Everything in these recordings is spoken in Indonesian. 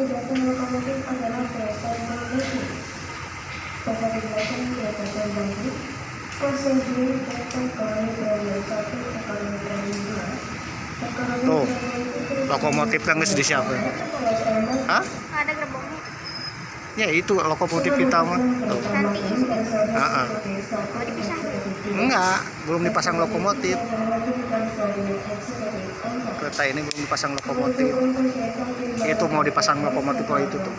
datang lokomotif adalah kereta yang memiliki kota di belakang kereta terbalik, stasiun kiri kereta ekonomi premium 1, ekonomi premium 2, Tuh, lokomotif kan geus disiapin. Hah? Ada gerbongnya. Ya itu lokomotif kita mah. Tuh. Nanti isi. Heeh. Mau dipisah? Enggak, belum dipasang lokomotif. Kereta ini belum dipasang lokomotif. Itu mau dipasang lokomotif kalau itu tuh.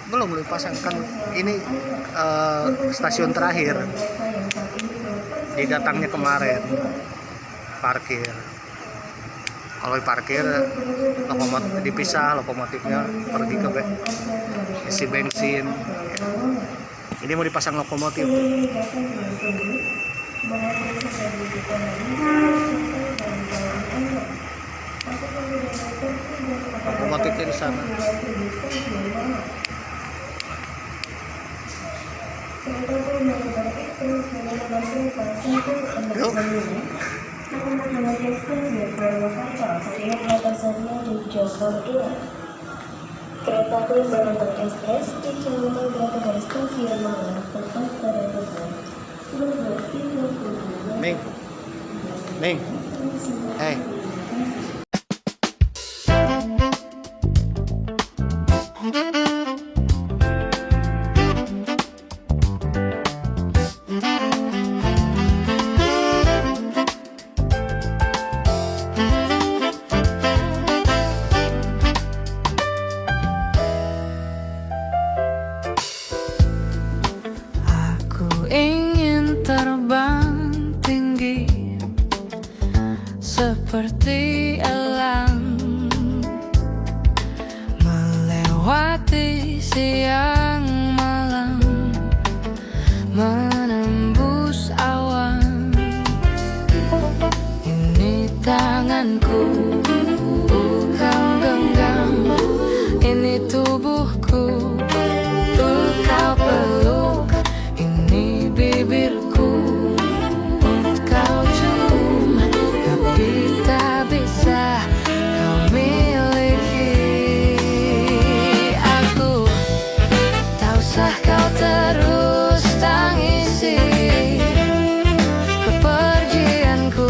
Belum dipasang kan ini stasiun terakhir. Didatangnya kemarin. Parkir. Kalau diparkir lokomotif dipisah, lokomotifnya pergi ke isi bensin. Ini mau dipasang lokomotif. Lokomotifnya di sana. Yuk. Kereta api Bandung Ekspres dicantumkan berangkat dari stasiun Malang tepat pada pukul 12.30. Ning. Ning. Hey. Ingin terbang tinggi seperti elang, melewati siang malam, menembus awan. Ini tanganku kau genggam, ini tubuhku kau peluk, ini bibirku kau cium, tapi tak bisa kau miliki aku. Tak usah kau terus tangisi kepergianku.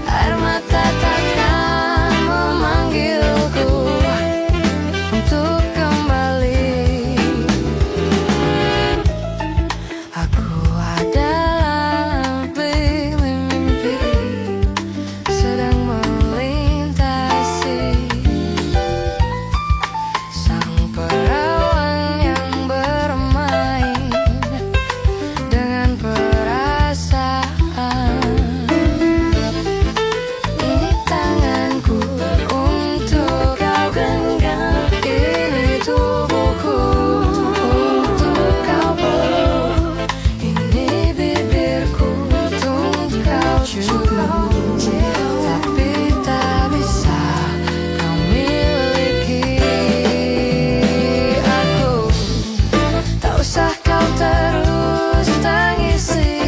Air mata takkan memanggilku untuk kembali. Aku adalah mimpi sedang melintasi sang perawan yang bermain dengan perasaan. Ini tanganku untuk kau genggam, ini tubuhku untuk kau peluk, ini bibirku untuk kau cium, tapi tak bisa kau miliki aku. Tak usah kau terus tangisi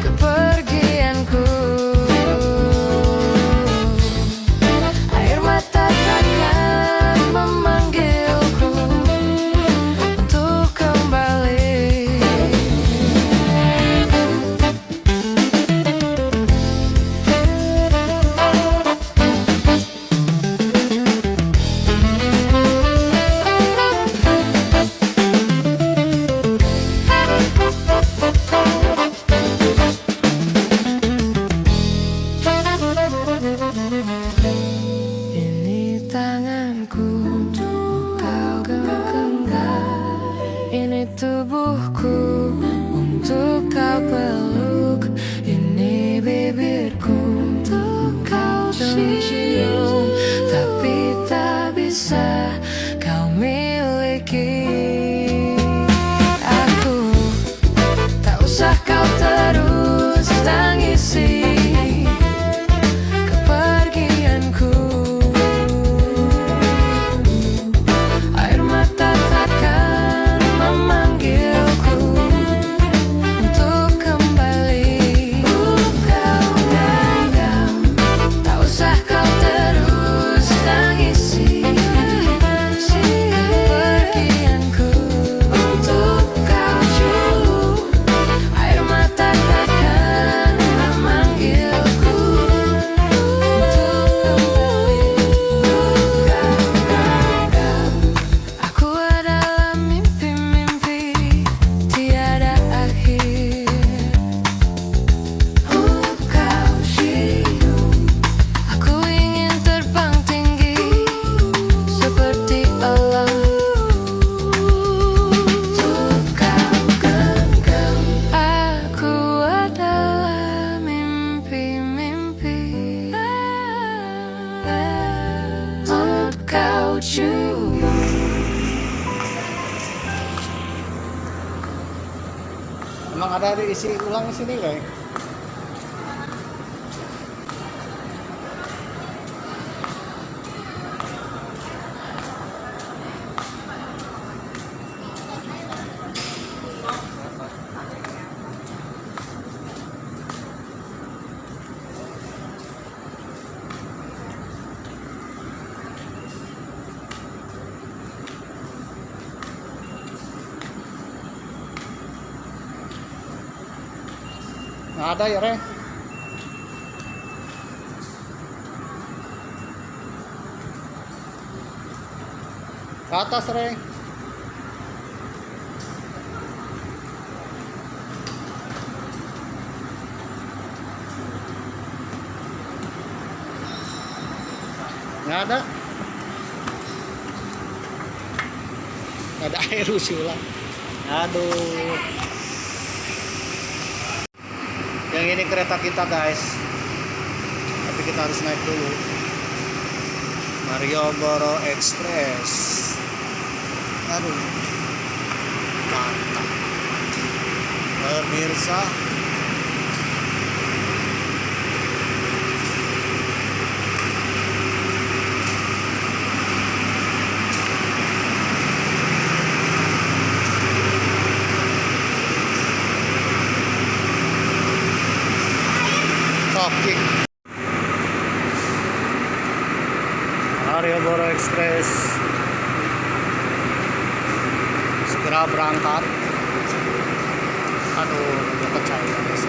kepergianku. Air mata takkan memanggilku untuk kembali. ada diisi ulang di sini guys. Nggak ada ya, Re? Ke atas, Re. Nggak ada. Nggak ada air usulan. Aduh. Yang ini kereta kita guys, tapi kita harus naik dulu. Malioboro Express. Aduh, mantap pemirsa. Topik Malioboro Express segera berangkat. Aduh, udah pecah ya guys.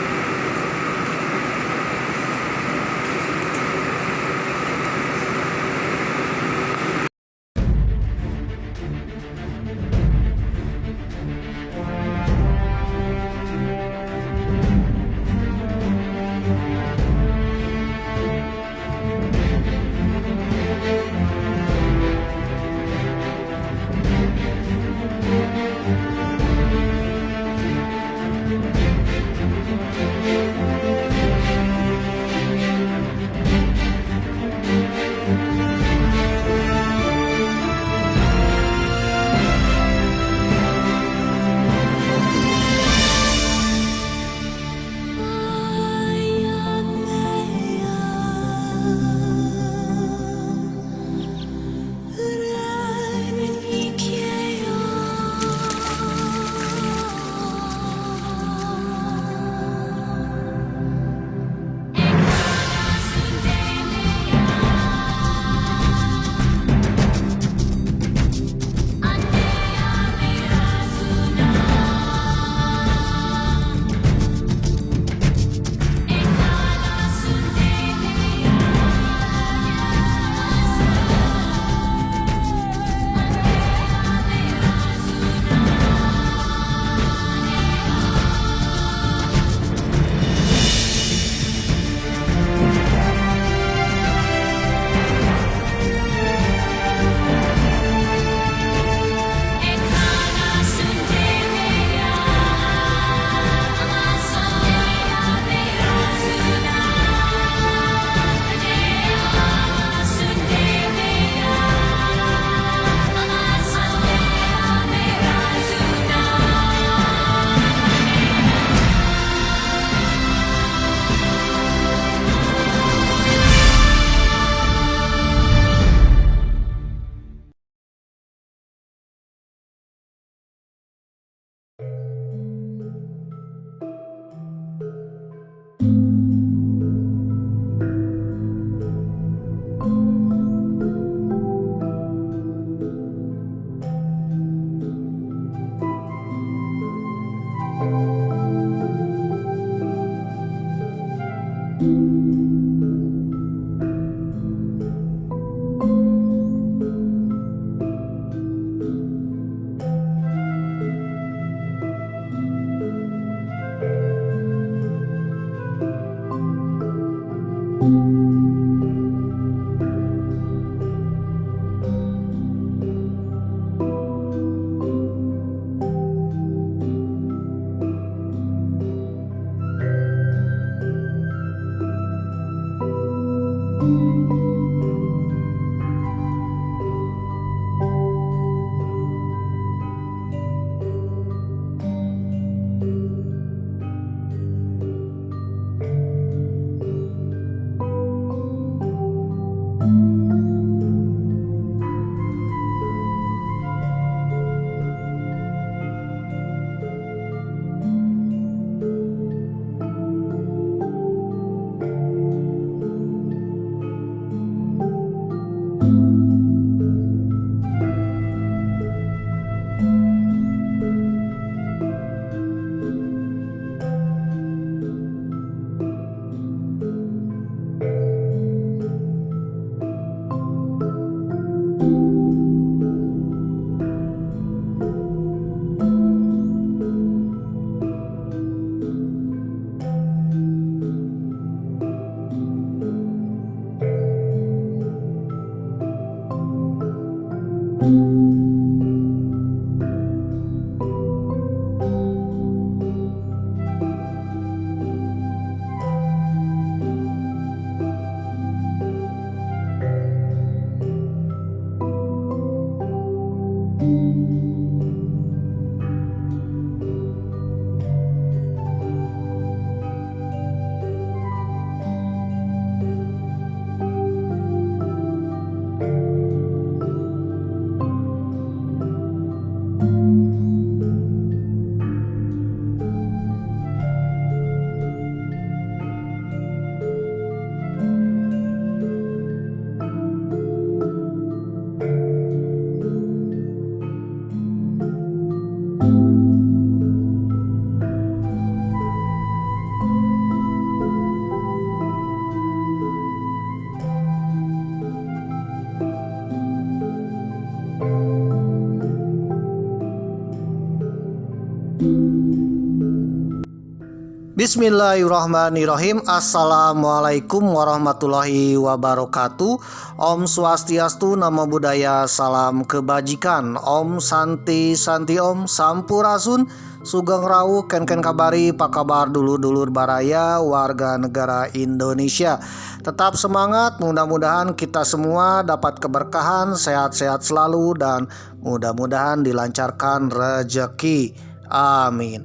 Bismillahirrahmanirrahim. Assalamualaikum warahmatullahi wabarakatuh. Om Swastiastu, Namo Buddhaya, salam kebajikan. Om Santi Santi Om Sampurasun. Sugeng Rawu ken kabari, apa kabar dulur-dulur baraya warga negara Indonesia. Tetap semangat, mudah-mudahan kita semua dapat keberkahan, sehat-sehat selalu, dan mudah-mudahan dilancarkan rezeki. Amin.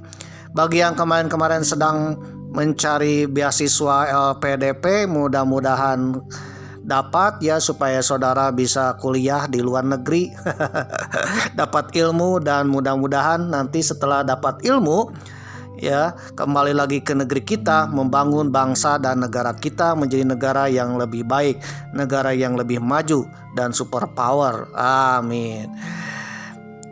Bagi yang kemarin-kemarin sedang mencari beasiswa LPDP, mudah-mudahan dapat ya, supaya saudara bisa kuliah di luar negeri. Dapat ilmu, dan mudah-mudahan nanti setelah dapat ilmu ya, kembali lagi ke negeri kita, membangun bangsa dan negara kita menjadi negara yang lebih baik, negara yang lebih maju dan superpower. Amin.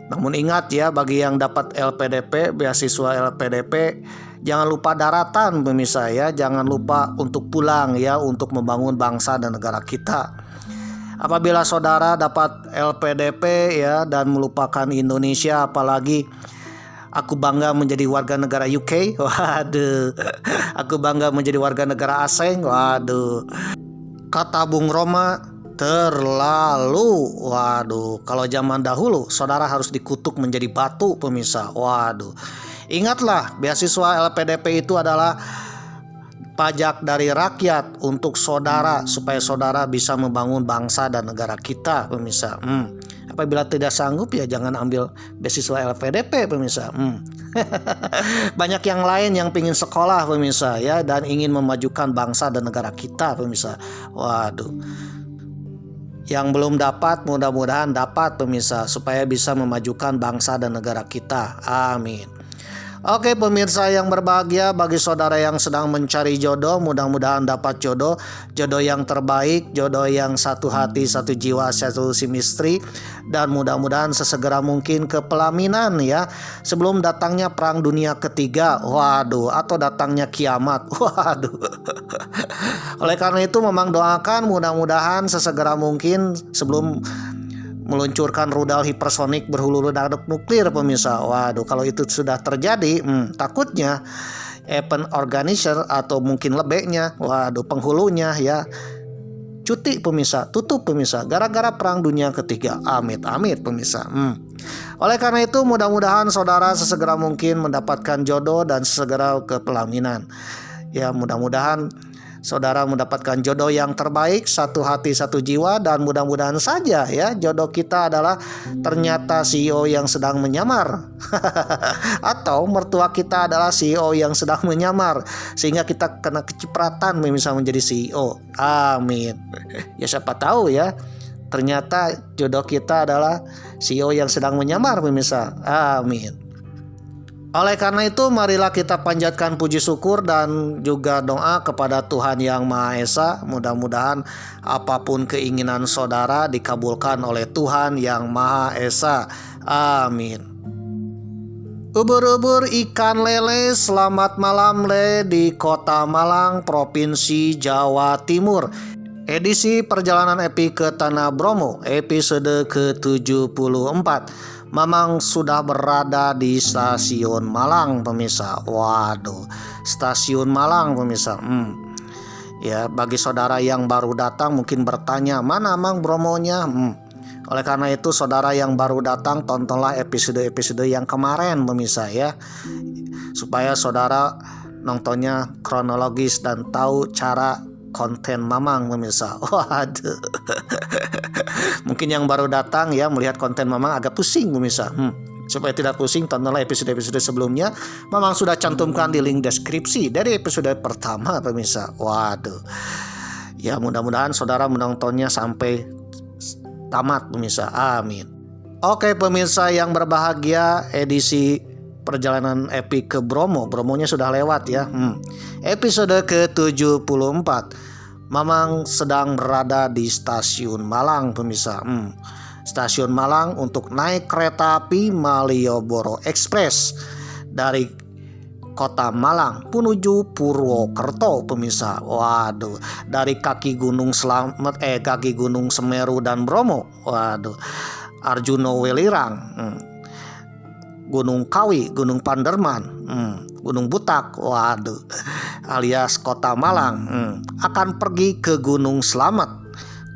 Namun ingat ya, bagi yang dapat LPDP, beasiswa LPDP, jangan lupa daratan pemirsa ya, jangan lupa untuk pulang ya, untuk membangun bangsa dan negara kita. Apabila saudara dapat LPDP ya dan melupakan Indonesia, apalagi aku bangga menjadi warga negara UK, waduh. Aku bangga menjadi warga negara asing, waduh. Kata Bung Roma, terlalu, waduh. Kalau zaman dahulu saudara harus dikutuk menjadi batu pemirsa, waduh. Ingatlah, beasiswa LPDP itu adalah pajak dari rakyat untuk saudara, supaya saudara bisa membangun bangsa dan negara kita pemirsa. Apabila tidak sanggup ya jangan ambil beasiswa LPDP pemirsa. Banyak yang lain yang ingin sekolah pemirsa ya, dan ingin memajukan bangsa dan negara kita pemirsa. Waduh. Yang belum dapat, mudah-mudahan dapat pemirsa, supaya bisa memajukan bangsa dan negara kita. Amin. Oke pemirsa yang berbahagia, bagi saudara yang sedang mencari jodoh, mudah-mudahan dapat jodoh yang terbaik, jodoh yang satu hati, satu jiwa, satu chemistry, dan mudah-mudahan sesegera mungkin ke pelaminan ya, sebelum datangnya perang dunia ketiga, waduh, atau datangnya kiamat, waduh. Oleh karena itu memang doakan mudah-mudahan sesegera mungkin sebelum meluncurkan rudal hipersonik berhulu ledak nuklir pemirsa. Waduh, kalau itu sudah terjadi, takutnya event organizer atau mungkin lebeknya, waduh, penghulunya ya, cuti pemirsa, tutup pemirsa, gara-gara perang dunia ketiga. Amit pemirsa. Oleh karena itu mudah-mudahan saudara sesegera mungkin mendapatkan jodoh dan segera ke pelaminan. Ya, mudah-mudahan saudara mendapatkan jodoh yang terbaik, satu hati satu jiwa, dan mudah-mudahan saja ya jodoh kita adalah ternyata CEO yang sedang menyamar. Atau mertua kita adalah CEO yang sedang menyamar, sehingga kita kena kecipratan bisa menjadi CEO. Amin. Ya siapa tahu ya, ternyata jodoh kita adalah CEO yang sedang menyamar pemirsa. Amin. Oleh karena itu marilah kita panjatkan puji syukur dan juga doa kepada Tuhan Yang Maha Esa. Mudah-mudahan apapun keinginan saudara dikabulkan oleh Tuhan Yang Maha Esa. Amin. Ubur-ubur ikan lele, selamat malam le di Kota Malang, Provinsi Jawa Timur. Edisi perjalanan epic ke Tanah Bromo, episode ke-74. Mamang sudah berada di stasiun Malang pemirsa. Waduh, stasiun Malang pemirsa. Ya, bagi saudara yang baru datang mungkin bertanya, mana Mang Bromonya? Oleh karena itu saudara yang baru datang, tontonlah episode-episode yang kemarin pemirsa ya, supaya saudara nontonnya kronologis dan tahu cara konten Mamang pemirsa. Waduh. Mungkin yang baru datang ya melihat konten Mamang agak pusing pemirsa. Supaya tidak pusing, tontonlah episode-episode sebelumnya. Mamang sudah cantumkan di link deskripsi dari episode pertama pemirsa. Waduh. Ya mudah-mudahan saudara menontonnya sampai tamat pemirsa. Amin. Oke pemirsa yang berbahagia, edisi perjalanan epic ke Bromo. Bromonya sudah lewat ya. Episode ke-74. Mamang sedang berada di stasiun Malang pemirsa. Stasiun Malang untuk naik kereta api Malioboro Express dari Kota Malang menuju Purwokerto pemirsa. Waduh, dari kaki Gunung Semeru dan Bromo. Waduh, Arjuna Welirang. Gunung Kawi, Gunung Panderman, Gunung Butak, waduh, alias Kota Malang, akan pergi ke Gunung Slamet,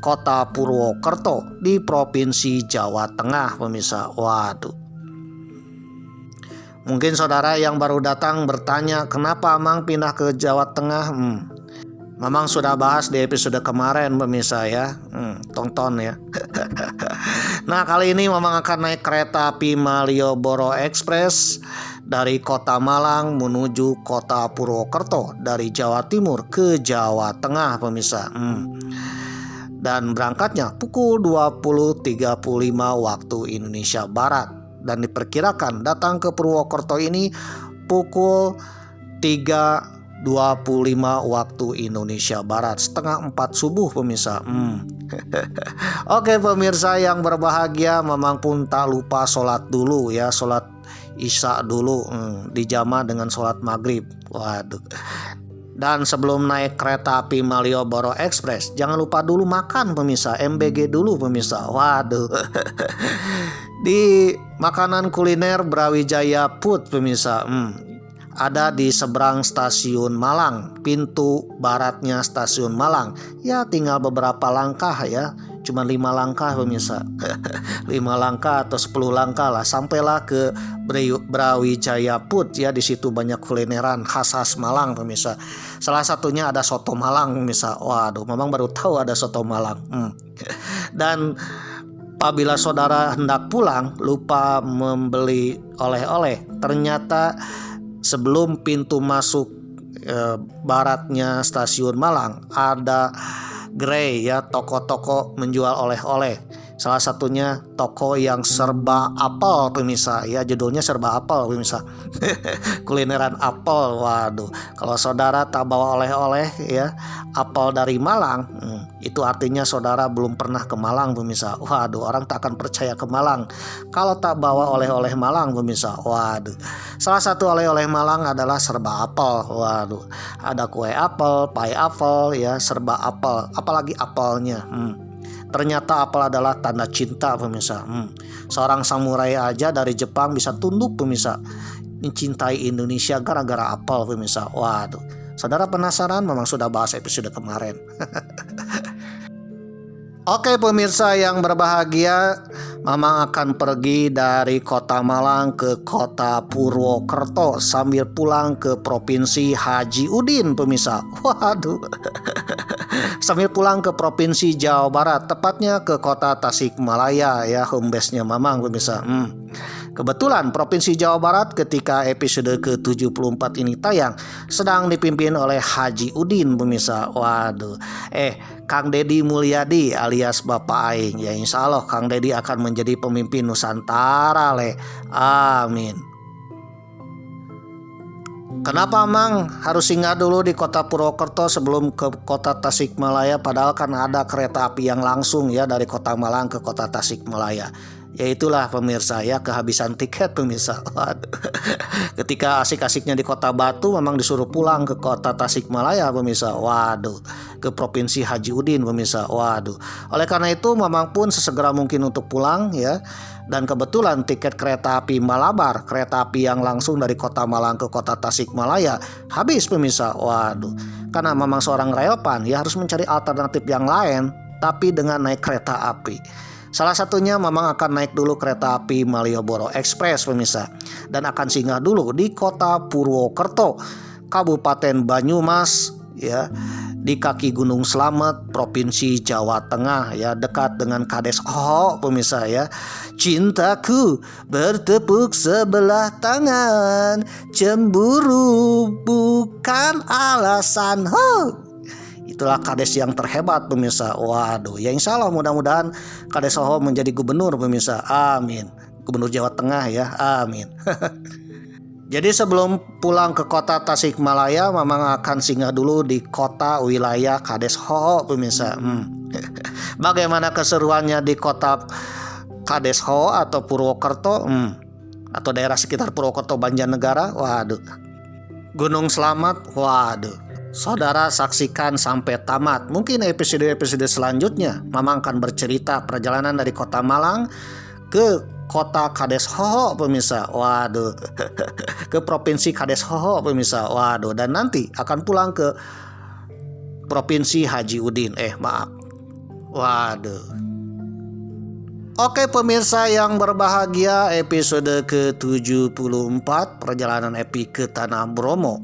Kota Purwokerto di Provinsi Jawa Tengah, pemirsa. Waduh. Mungkin saudara yang baru datang bertanya, kenapa Amang pindah ke Jawa Tengah? Mamang sudah bahas di episode kemarin, pemirsa ya. Tonton ya. Nah, kali ini Mamang akan naik kereta api Malioboro Express dari Kota Malang menuju Kota Purwokerto dari Jawa Timur ke Jawa Tengah, pemirsa. Dan berangkatnya pukul 20.35 waktu Indonesia Barat, dan diperkirakan datang ke Purwokerto ini pukul 3.25 waktu Indonesia Barat, setengah 4 subuh, pemirsa. Oke pemirsa yang berbahagia, Mamang pun tak lupa sholat dulu ya, sholat Isya dulu, dijama dengan sholat maghrib. Waduh. Dan sebelum naik kereta api Malioboro Express, jangan lupa dulu makan, pemirsa. MBG dulu, pemirsa. Waduh. Di makanan kuliner Brawijaya Food, pemirsa. Ada di seberang stasiun Malang, pintu baratnya stasiun Malang. Ya tinggal beberapa langkah ya. Cuma 5 langkah, pemirsa. 5 langkah atau 10 langkah lah, sampailah ke Brawijaya Food ya. Di situ banyak kulineran khas Malang, pemirsa. Salah satunya ada soto Malang, pemirsa. Waduh, Mamang baru tahu ada soto Malang. Dan apabila saudara hendak pulang lupa membeli oleh-oleh, ternyata sebelum pintu masuk baratnya stasiun Malang ada gerai ya, toko-toko menjual oleh-oleh. Salah satunya toko yang serba apel, pemirsa ya, judulnya serba apel, pemirsa. Kulineran apel. Waduh, kalau saudara tak bawa oleh-oleh ya, apel dari Malang, itu artinya saudara belum pernah ke Malang, pemirsa. Waduh, orang tak akan percaya ke Malang kalau tak bawa oleh-oleh Malang, pemirsa. Waduh. Salah satu oleh-oleh Malang adalah serba apel. Waduh, ada kue apel, pai apel ya, serba apel, apalagi apelnya. Ternyata apel adalah tanda cinta, pemirsa. Seorang samurai aja dari Jepang bisa tunduk, pemirsa, mencintai Indonesia gara-gara apel, pemirsa. Waduh, saudara penasaran? Memang sudah bahas episode kemarin. Oke pemirsa yang berbahagia, Mamang akan pergi dari Kota Malang ke Kota Purwokerto sambil pulang ke Provinsi Haji Udin, pemirsa. Waduh. Sambil pulang ke Provinsi Jawa Barat, tepatnya ke Kota Tasikmalaya ya, home base-nya Mamang, pemirsa. Kebetulan Provinsi Jawa Barat ketika episode ke-74 ini tayang sedang dipimpin oleh Haji Udin, pemirsa. Waduh. Kang Deddy Mulyadi alias Bapak Aing ya, insya Allah Kang Deddy akan menjadi pemimpin Nusantara le. Amin. Kenapa Mang harus singgah dulu di Kota Purwokerto sebelum ke Kota Tasikmalaya, padahal kan ada kereta api yang langsung ya dari Kota Malang ke Kota Tasikmalaya. Ya itulah pemirsa ya, kehabisan tiket, pemirsa. Ketika asik-asiknya di Kota Batu, memang disuruh pulang ke Kota Tasikmalaya, pemirsa. Waduh, ke Provinsi Haji Udin, pemirsa. Waduh. Oleh karena itu Mamang pun sesegera mungkin untuk pulang ya. Dan kebetulan tiket kereta api Malabar, kereta api yang langsung dari Kota Malang ke Kota Tasikmalaya, habis, pemirsa. Waduh. Karena Mamang seorang relpan ya, harus mencari alternatif yang lain tapi dengan naik kereta api. Salah satunya Mamang akan naik dulu kereta api Malioboro Express, pemirsa, dan akan singgah dulu di Kota Purwokerto, Kabupaten Banyumas ya, di kaki Gunung Slamet, Provinsi Jawa Tengah ya, dekat dengan Kades Ho, pemirsa ya. Cintaku bertepuk sebelah tangan, cemburu bukan alasan. Itulah Kades yang terhebat, pemirsa. Waduh, ya insya Allah mudah-mudahan Kades Ho menjadi gubernur, pemirsa. Amin. Gubernur Jawa Tengah ya, amin. Jadi sebelum pulang ke Kota Tasikmalaya, Mamang akan singgah dulu di kota wilayah Kades Ho, pemirsa. Bagaimana keseruannya di Kota Kades Ho atau Purwokerto, atau daerah sekitar Purwokerto, Banjarnegara? Waduh. Gunung Slamet, waduh. Saudara saksikan sampai tamat. Mungkin episode-episode selanjutnya Mamang akan bercerita perjalanan dari Kota Malang ke kota Kadeshoho pemirsa. Waduh. Ke provinsi Kadeshoho pemirsa. Waduh, dan nanti akan pulang ke provinsi Haji Udin. Maaf. Waduh. Oke pemirsa yang berbahagia, episode ke-74 perjalanan epik ke Tanah Bromo.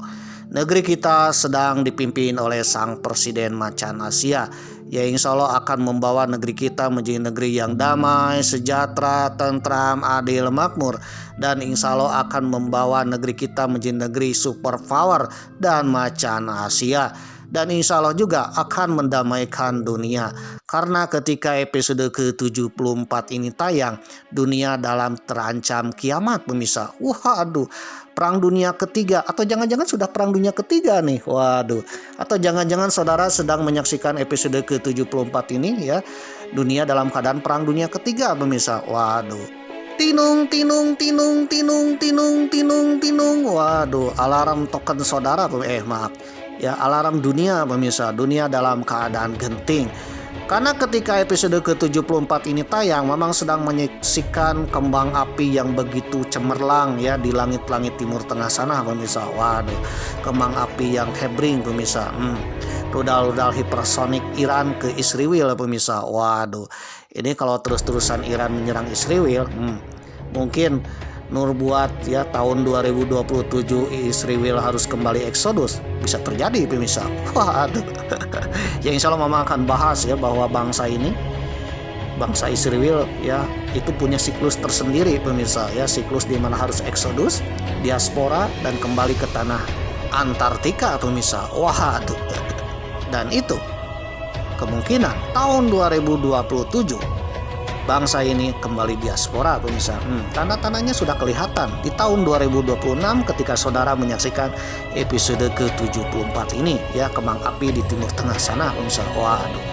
Negeri kita sedang dipimpin oleh Sang Presiden Macan Asia, yang insya Allah akan membawa negeri kita menjadi negeri yang damai, sejahtera, tentram, adil, makmur. Dan insya Allah akan membawa negeri kita menjadi negeri superpower dan Macan Asia. Dan insya Allah juga akan mendamaikan dunia. Karena ketika episode ke-74 ini tayang, dunia dalam terancam kiamat pemirsa. Waduh, perang dunia ketiga, atau jangan-jangan sudah perang dunia ketiga nih. Waduh, atau jangan-jangan saudara sedang menyaksikan episode ke-74 ini ya, dunia dalam keadaan perang dunia ketiga pemirsa. Waduh, tinung tinung tinung tinung tinung tinung tinung. Waduh, alarm token saudara maaf ya, alarm dunia pemirsa. Dunia dalam keadaan genting. Karena ketika episode ke-74 ini tayang, memang sedang menyaksikan kembang api yang begitu cemerlang ya di langit-langit timur tengah sana pemirsa. Waduh, kembang api yang hebring pemirsa. Rudal-rudal hipersonik Iran ke Israel pemirsa. Waduh, ini kalau terus-terusan Iran menyerang Israel, mungkin Nur buat ya tahun 2027 Israel harus kembali eksodus, bisa terjadi pemirsa. Waduh. Ya insya Allah mama akan bahas ya bahwa bangsa ini, bangsa Israel ya, itu punya siklus tersendiri pemirsa ya, siklus di mana harus eksodus, diaspora, dan kembali ke tanah Antartika pemirsa. Waduh. Dan itu kemungkinan tahun 2027 bangsa ini kembali diaspora pemirsa. Tanda-tandanya sudah kelihatan di tahun 2026 ketika saudara menyaksikan episode ke-74 ini ya, kembang api di timur tengah sana pemirsa. Waduh.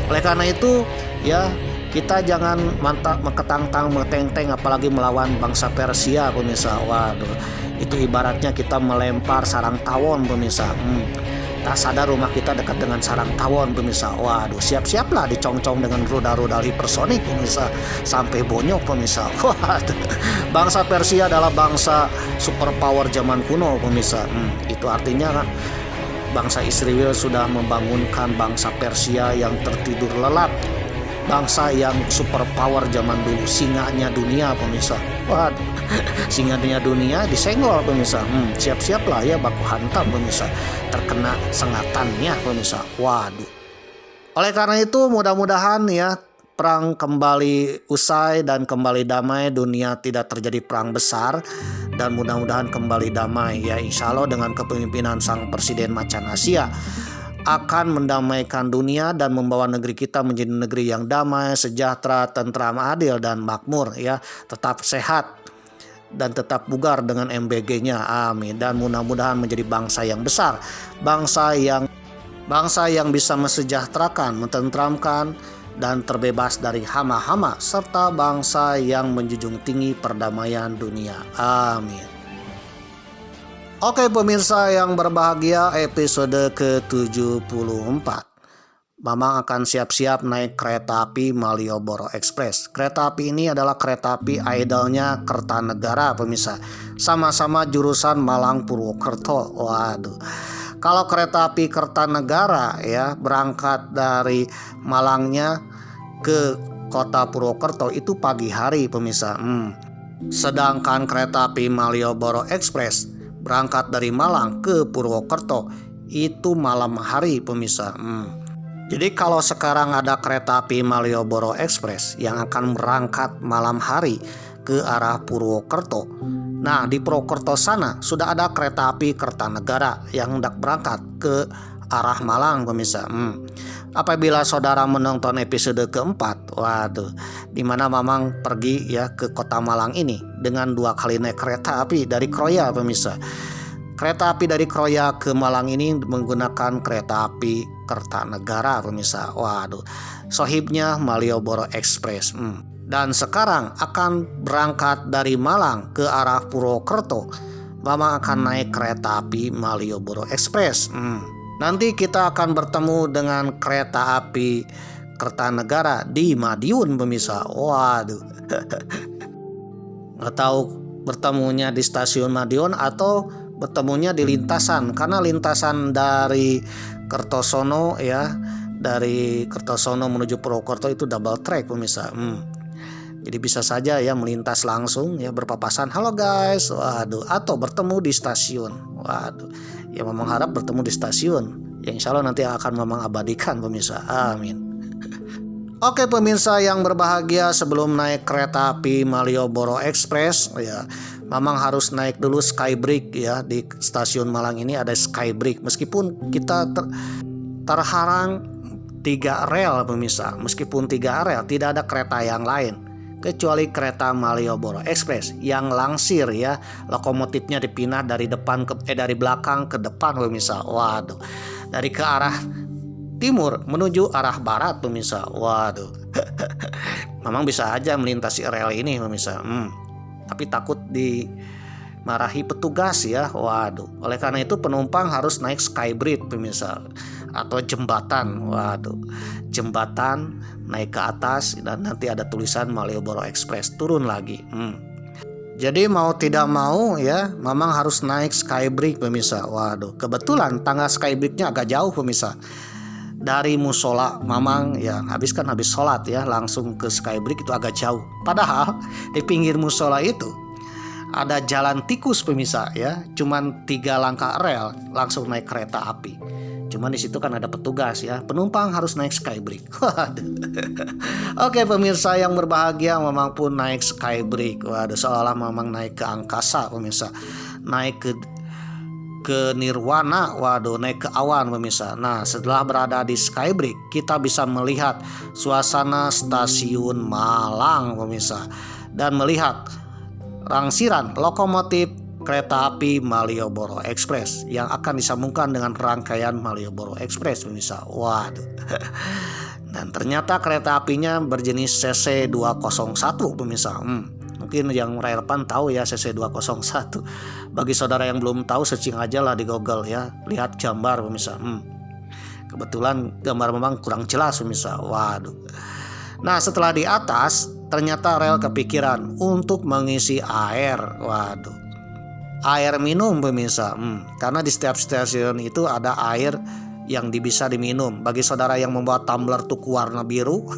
Oleh karena itu ya, kita jangan mantap meketang-tang meteng-teng apalagi melawan bangsa Persia pemirsa. Waduh, itu ibaratnya kita melempar sarang tawon pemirsa. Tak sadar rumah kita dekat dengan sarang tawon pemirsa. Waduh, siap-siaplah dicongcong dengan rudal-rudal hipersonik pemirsa, sampai bonyok pemirsa. Waduh, bangsa Persia adalah bangsa superpower zaman kuno pemirsa. Itu artinya bangsa Israel sudah membangunkan bangsa Persia yang tertidur lelap, bangsa yang superpower zaman dulu, singanya dunia pemirsa. Waduh, singanya dunia disenggol pemirsa. Siap-siaplah ya baku hantam pemirsa, terkena sengatannya pemirsa. Waduh. Oleh karena itu mudah-mudahan ya perang kembali usai dan kembali damai, dunia tidak terjadi perang besar, dan mudah-mudahan kembali damai ya, insya Allah dengan kepemimpinan Sang Presiden Macan Asia akan mendamaikan dunia dan membawa negeri kita menjadi negeri yang damai, sejahtera, tentram, adil, dan makmur ya, tetap sehat dan tetap bugar dengan MBG-nya. Amin. Dan mudah-mudahan menjadi bangsa yang besar, bangsa yang bisa mesejahterakan, mententramkan, dan terbebas dari hama-hama, serta bangsa yang menjunjung tinggi perdamaian dunia. Amin. Oke pemirsa yang berbahagia, episode ke-74. Mamang akan siap-siap naik kereta api Malioboro Express. Kereta api ini adalah kereta api idolnya Kertanegara pemirsa. Sama-sama jurusan Malang Purwokerto. Waduh. Kalau kereta api Kertanegara ya berangkat dari Malangnya ke kota Purwokerto itu pagi hari pemirsa. Sedangkan kereta api Malioboro Express berangkat dari Malang ke Purwokerto itu malam hari pemirsa. Jadi kalau sekarang ada kereta api Malioboro Express yang akan berangkat malam hari ke arah Purwokerto, nah di Purwokerto sana sudah ada kereta api Kertanegara yang hendak berangkat ke arah Malang pemirsa. Apabila saudara menonton episode keempat, waduh, dimana Mamang pergi ya ke kota Malang ini dengan 2 kali naik kereta api dari Kroya pemirsa. Kereta api dari Kroya ke Malang ini menggunakan kereta api Kertanegara pemirsa. Waduh, sohibnya Malioboro Express. Dan sekarang akan berangkat dari Malang ke arah Purwokerto. Mamang akan naik kereta api Malioboro Express. Nanti kita akan bertemu dengan kereta api Kertanegara di Madiun pemirsa. Waduh. atau bertemunya di stasiun Madiun atau bertemunya di lintasan, karena lintasan dari Kertosono ya, dari Kertosono menuju Purwokerto itu double track pemirsa. Jadi bisa saja ya melintas langsung ya, berpapasan, halo guys, waduh, atau bertemu di stasiun. Waduh, ya memang harap bertemu di stasiun. Yang insya Allah nanti akan memang abadikan pemirsa. Amin. Oke pemirsa yang berbahagia, sebelum naik kereta api Malioboro Express ya, memang harus naik dulu Skybridge ya. Di stasiun Malang ini ada Skybridge. Meskipun kita terharang 3 rel pemirsa, meskipun 3 rel, tidak ada kereta yang lain kecuali kereta Malioboro Express yang langsir ya. Lokomotifnya dipindah dari dari belakang ke depan pemirsa. Waduh, dari ke arah timur menuju arah barat pemirsa. Waduh. Memang bisa aja melintasi rel ini pemirsa. Tapi takut dimarahi petugas ya. Waduh. Oleh karena itu penumpang harus naik Skybridge pemirsa, atau jembatan. Waduh. Jembatan naik ke atas dan nanti ada tulisan Malioboro Express, turun lagi. Jadi mau tidak mau ya, memang harus naik Skybridge pemirsa. Waduh, kebetulan tangga Skybridge-nya agak jauh pemirsa. Dari musola Mamang ya, habis sholat ya, langsung ke Skybridge itu agak jauh. Padahal di pinggir musola itu ada jalan tikus pemirsa ya, cuman 3 langkah rel langsung naik kereta api. Cuman di situ kan ada petugas ya, penumpang harus naik Skybridge. Oke pemirsa yang berbahagia, memang pun naik Skybridge. Waduh, seolah memang naik ke angkasa pemirsa, naik ke nirwana. Waduh, naik ke awan pemirsa. Nah, setelah berada di Skybridge, kita bisa melihat suasana stasiun Malang pemirsa, dan melihat rangsiran lokomotif kereta api Malioboro Express yang akan disambungkan dengan rangkaian Malioboro Express pemirsa. Waduh. Dan ternyata kereta apinya berjenis CC201 pemirsa. Mungkin yang relevan tahu ya CC201. Bagi saudara yang belum tahu, searching aja lah di Google ya, lihat gambar pemirsa. Kebetulan gambar memang kurang jelas pemirsa. Waduh. Nah, setelah di atas ternyata rel kepikiran untuk mengisi air. Waduh. Air minum pemirsa. Karena di setiap stasiun itu ada air yang bisa diminum. Bagi saudara yang membawa tumbler tuku warna biru,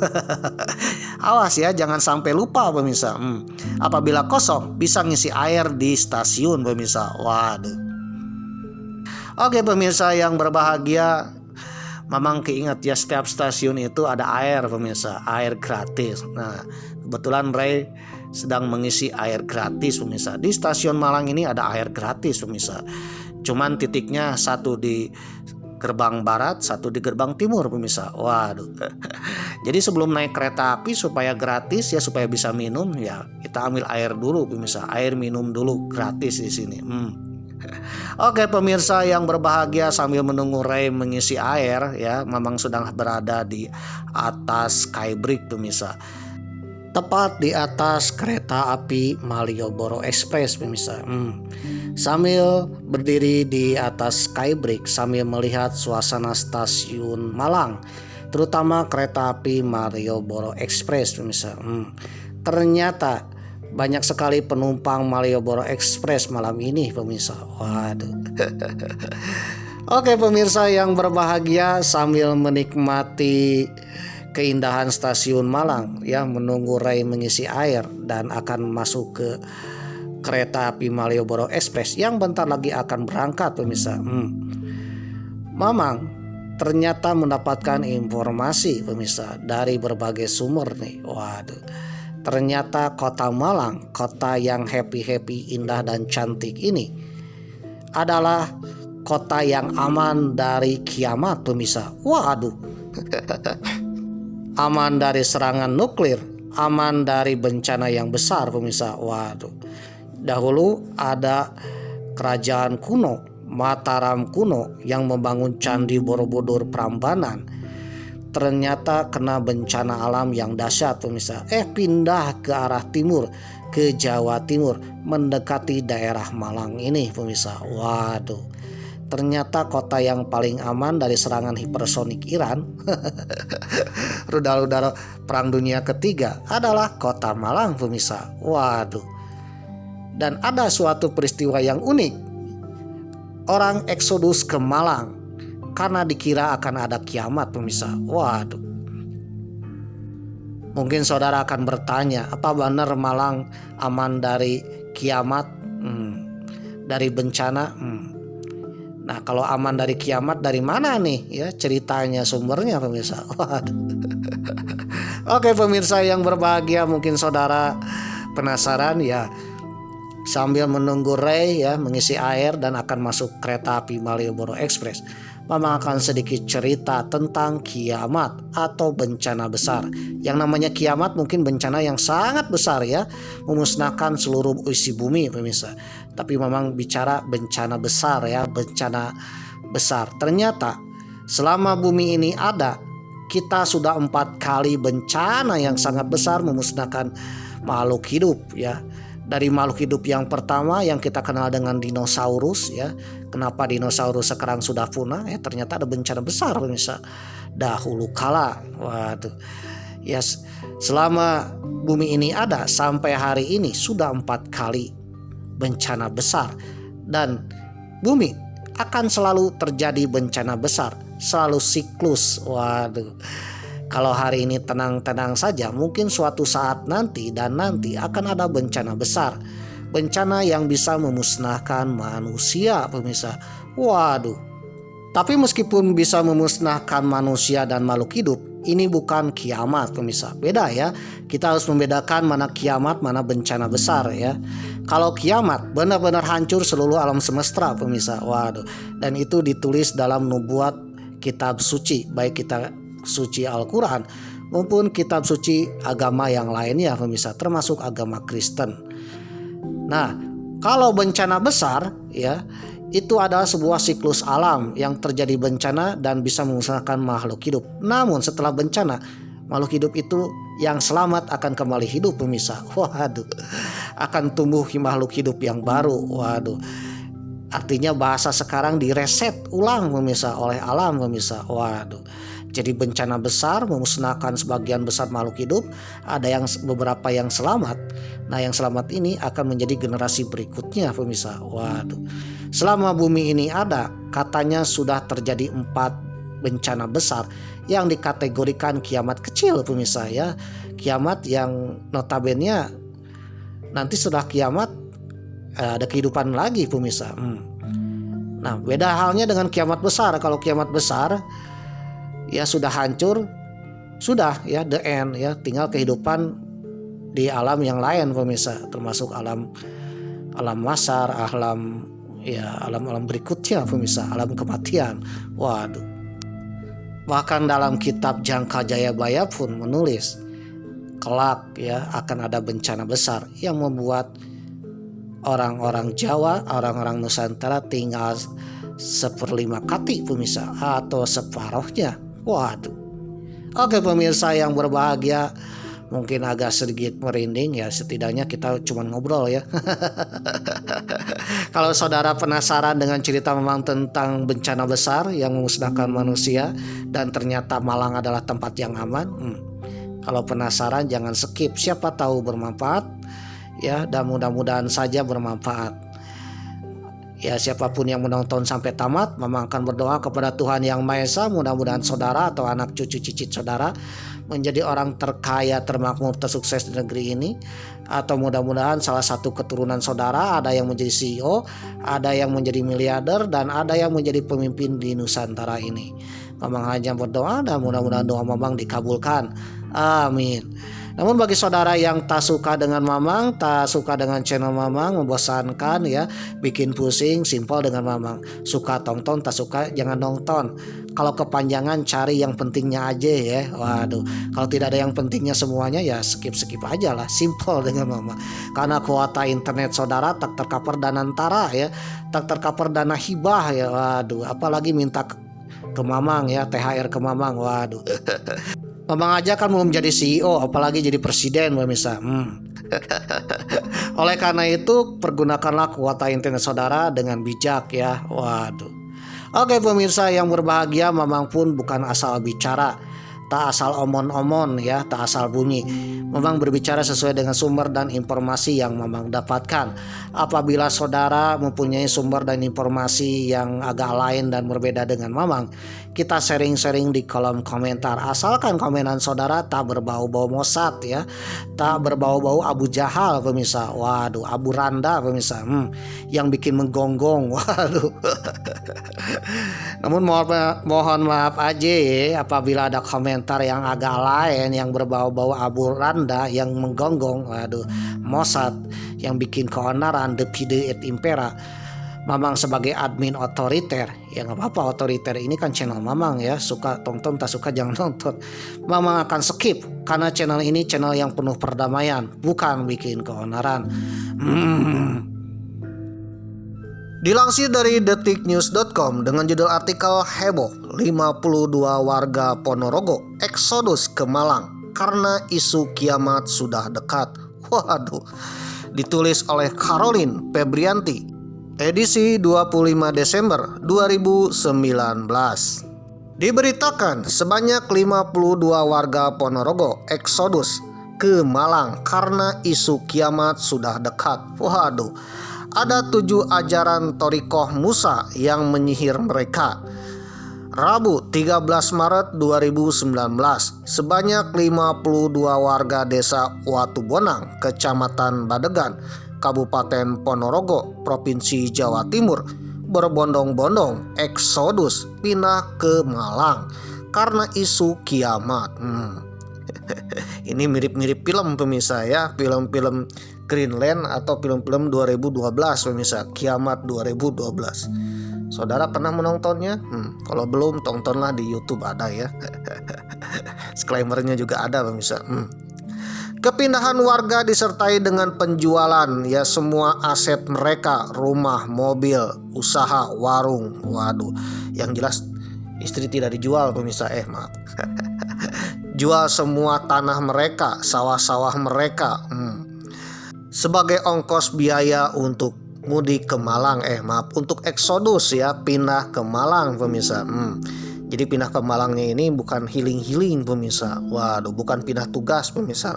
awas ya, jangan sampai lupa pemirsa. Apabila kosong, bisa ngisi air di stasiun pemirsa. Waduh. Oke pemirsa yang berbahagia, memang keinget ya, setiap stasiun itu ada air pemirsa, air gratis. Nah, kebetulan Ray sedang mengisi air gratis pemirsa. Di stasiun Malang ini ada air gratis pemirsa. Cuman titiknya satu di gerbang barat, satu di gerbang timur pemirsa. Waduh. Jadi sebelum naik kereta api supaya gratis ya, supaya bisa minum ya, kita ambil air dulu pemirsa. Air minum dulu gratis di sini. Oke pemirsa yang berbahagia, sambil menunggu Ray mengisi air ya, memang sudah berada di atas Skybridge pemirsa. Tepat di atas kereta api Malioboro Express pemirsa. Sambil berdiri di atas Skybridge, sambil melihat suasana stasiun Malang, terutama kereta api Malioboro Express pemirsa. Ternyata banyak sekali penumpang Malioboro Express malam ini pemirsa. Waduh. Oke pemirsa yang berbahagia, sambil menikmati keindahan stasiun Malang ya, menunggu Ray mengisi air dan akan masuk ke kereta api Malioboro Express yang bentar lagi akan berangkat pemirsa. Mamang ternyata mendapatkan informasi pemirsa dari berbagai sumber nih. Waduh. Ternyata kota Malang, kota yang happy, indah dan cantik ini adalah kota yang aman dari kiamat pemirsa. Waduh. Aman dari serangan nuklir, aman dari bencana yang besar pemirsa. Waduh. Dahulu ada kerajaan kuno, Mataram kuno, yang membangun Candi Borobudur Prambanan. Ternyata kena bencana alam yang dahsyat pemirsa. Pindah ke arah timur, ke Jawa Timur, mendekati daerah Malang ini pemirsa. Waduh. Ternyata kota yang paling aman dari serangan hipersonik Iran, rudal udara Perang Dunia Ketiga, adalah kota Malang pemirsa. Waduh. Dan ada suatu peristiwa yang unik. Orang eksodus ke Malang karena dikira akan ada kiamat, pemirsa. Waduh. Mungkin saudara akan bertanya, apa benar Malang aman dari kiamat? Dari bencana? Nah, kalau aman dari kiamat dari mana nih ya ceritanya, sumbernya, pemirsa? Waduh. Oke, pemirsa yang berbahagia, mungkin saudara penasaran ya. Sambil menunggu Ray ya mengisi air dan akan masuk kereta api Malioboro Express, Mamang akan sedikit cerita tentang kiamat atau bencana besar. Yang namanya kiamat mungkin bencana yang sangat besar ya, memusnahkan seluruh isi bumi, pemirsa. Tapi Mamang bicara bencana besar ya, bencana besar. Ternyata selama bumi ini ada, kita sudah 4 kali bencana yang sangat besar memusnahkan makhluk hidup ya. Dari makhluk hidup yang pertama yang kita kenal dengan dinosaurus ya. Kenapa dinosaurus sekarang sudah punah? Ternyata ada bencana besar, pemirsa. Dahulu kala. Waduh. Ya, selama bumi ini ada sampai hari ini sudah 4 kali bencana besar. Dan bumi akan selalu terjadi bencana besar, selalu siklus. Waduh. Kalau hari ini tenang-tenang saja, mungkin suatu saat nanti akan ada bencana besar. Bencana yang bisa memusnahkan manusia, pemirsa. Waduh. Tapi meskipun bisa memusnahkan manusia dan makhluk hidup, ini bukan kiamat, pemirsa. Beda ya. Kita harus membedakan mana kiamat, mana bencana besar ya. Kalau kiamat benar-benar hancur seluruh alam semesta, pemirsa. Waduh. Dan itu ditulis dalam nubuat kitab suci, baik kita suci Al-Quran maupun kitab suci agama yang lainnya, pemirsa, termasuk agama Kristen. Nah, kalau bencana besar ya, itu adalah sebuah siklus alam yang terjadi bencana dan bisa memusnahkan makhluk hidup. Namun setelah bencana, makhluk hidup itu yang selamat akan kembali hidup, pemirsa. Waduh, akan tumbuh makhluk hidup yang baru. Waduh. Artinya bahasa sekarang direset ulang, pemirsa, oleh alam, pemirsa. Waduh. Jadi bencana besar memusnahkan sebagian besar makhluk hidup, ada yang beberapa yang selamat. Nah, yang selamat ini akan menjadi generasi berikutnya, pemirsa. Waduh. Selama bumi ini ada, katanya sudah terjadi 4 bencana besar yang dikategorikan kiamat kecil, pemirsa ya. Kiamat yang notabene nanti setelah kiamat ada kehidupan lagi, pemirsa. Nah, beda halnya dengan kiamat besar. Kalau kiamat besar ya sudah hancur, sudah ya the end ya, tinggal kehidupan di alam yang lain, pemirsa, termasuk alam mahsyar, alam berikutnya, pemirsa, alam kematian. Waduh. Bahkan dalam kitab Jangka Jayabaya pun menulis kelak ya akan ada bencana besar yang membuat orang-orang Jawa, orang-orang Nusantara tinggal 1/5 kati, pemirsa, atau separuhnya. Waduh. Oke, pemirsa yang berbahagia, mungkin agak sedikit merinding ya, setidaknya kita cuma ngobrol ya. Kalau saudara penasaran dengan cerita memang tentang bencana besar yang memusnahkan manusia dan ternyata Malang adalah tempat yang aman, kalau penasaran jangan skip, siapa tahu bermanfaat ya, dan mudah-mudahan saja bermanfaat. Ya, siapapun yang menonton sampai tamat, Mama akan berdoa kepada Tuhan Yang Maha Esa, mudah-mudahan saudara atau anak cucu cicit saudara menjadi orang terkaya, termakmur, tersukses di negeri ini. Atau mudah-mudahan salah satu keturunan saudara ada yang menjadi CEO, ada yang menjadi miliarder, dan ada yang menjadi pemimpin di Nusantara ini. Mamang hanya berdoa dan mudah-mudahan doa Mamang dikabulkan. Amin. Namun bagi saudara yang tak suka dengan Mamang, tak suka dengan channel Mamang, membosankan ya, bikin pusing, simpel dengan Mamang. Suka tonton, tak suka jangan nonton. Kalau kepanjangan cari yang pentingnya aja ya. Waduh, kalau tidak ada yang pentingnya semuanya ya skip aja lah, simpel dengan Mamang. Karena kuota internet saudara tak tercover dana antara ya, tak tercover dana hibah ya. Waduh, apalagi minta ke Mamang ya, THR ke Mamang. Waduh. Mamang aja kan mau menjadi CEO, apalagi jadi presiden, pemirsa. Oleh karena itu, pergunakanlah kuota internet saudara dengan bijak ya. Waduh. Oke, pemirsa yang berbahagia, Mamang pun bukan asal bicara, tak asal omon-omon ya, tak asal bunyi. Memang berbicara sesuai dengan sumber dan informasi yang Mamang dapatkan. Apabila saudara mempunyai sumber dan informasi yang agak lain dan berbeda dengan Mamang, kita sharing-sharing di kolom komentar. Asalkan komenan saudara tak berbau-bau Mossad ya, tak berbau-bau Abu Jahal pemirsa. Waduh, Abu Randa pemirsa, yang bikin menggonggong. Waduh. Namun mohon maaf aja ya apabila ada komentar yang agak lain yang berbau-bau Abu Randa yang menggonggong. Waduh, Mossad yang bikin keonaran, The Pide et Impera. Mamang sebagai admin otoriter, ya nggak apa-apa, otoriter ini kan channel Mamang ya, suka tonton tak suka jangan nonton. Mamang akan skip karena channel ini channel yang penuh perdamaian, bukan bikin keonaran. Dilansir dari detiknews.com dengan judul artikel heboh 52 warga Ponorogo eksodus ke Malang karena isu kiamat sudah dekat. Waduh, ditulis oleh Caroline Febrianti, edisi 25 Desember 2019. Diberitakan sebanyak 52 warga Ponorogo eksodus ke Malang karena isu kiamat sudah dekat. Waduh, ada 7 ajaran Thorikoh Musa yang menyihir mereka. Rabu 13 Maret 2019, sebanyak 52 warga desa Watubonang, Kecamatan Badegan, Kabupaten Ponorogo, Provinsi Jawa Timur, berbondong-bondong eksodus pindah ke Malang karena isu kiamat. Ini mirip-mirip film pemirsa ya, film-film Greenland atau film-film 2012 pemirsa, Kiamat 2012. Saudara pernah menontonnya? Kalau belum, tontonlah di YouTube, ada ya. Disclaimer-nya juga ada pemirsa. Kepindahan warga disertai dengan penjualan ya semua aset mereka, rumah, mobil, usaha, warung. Waduh, yang jelas istri tidak dijual pemirsa, maaf. Jual semua tanah mereka, sawah-sawah mereka. Sebagai ongkos biaya untuk mudik ke Malang, untuk eksodus ya, pindah ke Malang pemirsa. Jadi pindah ke Malangnya ini bukan healing pemirsa. Waduh, bukan pindah tugas pemirsa.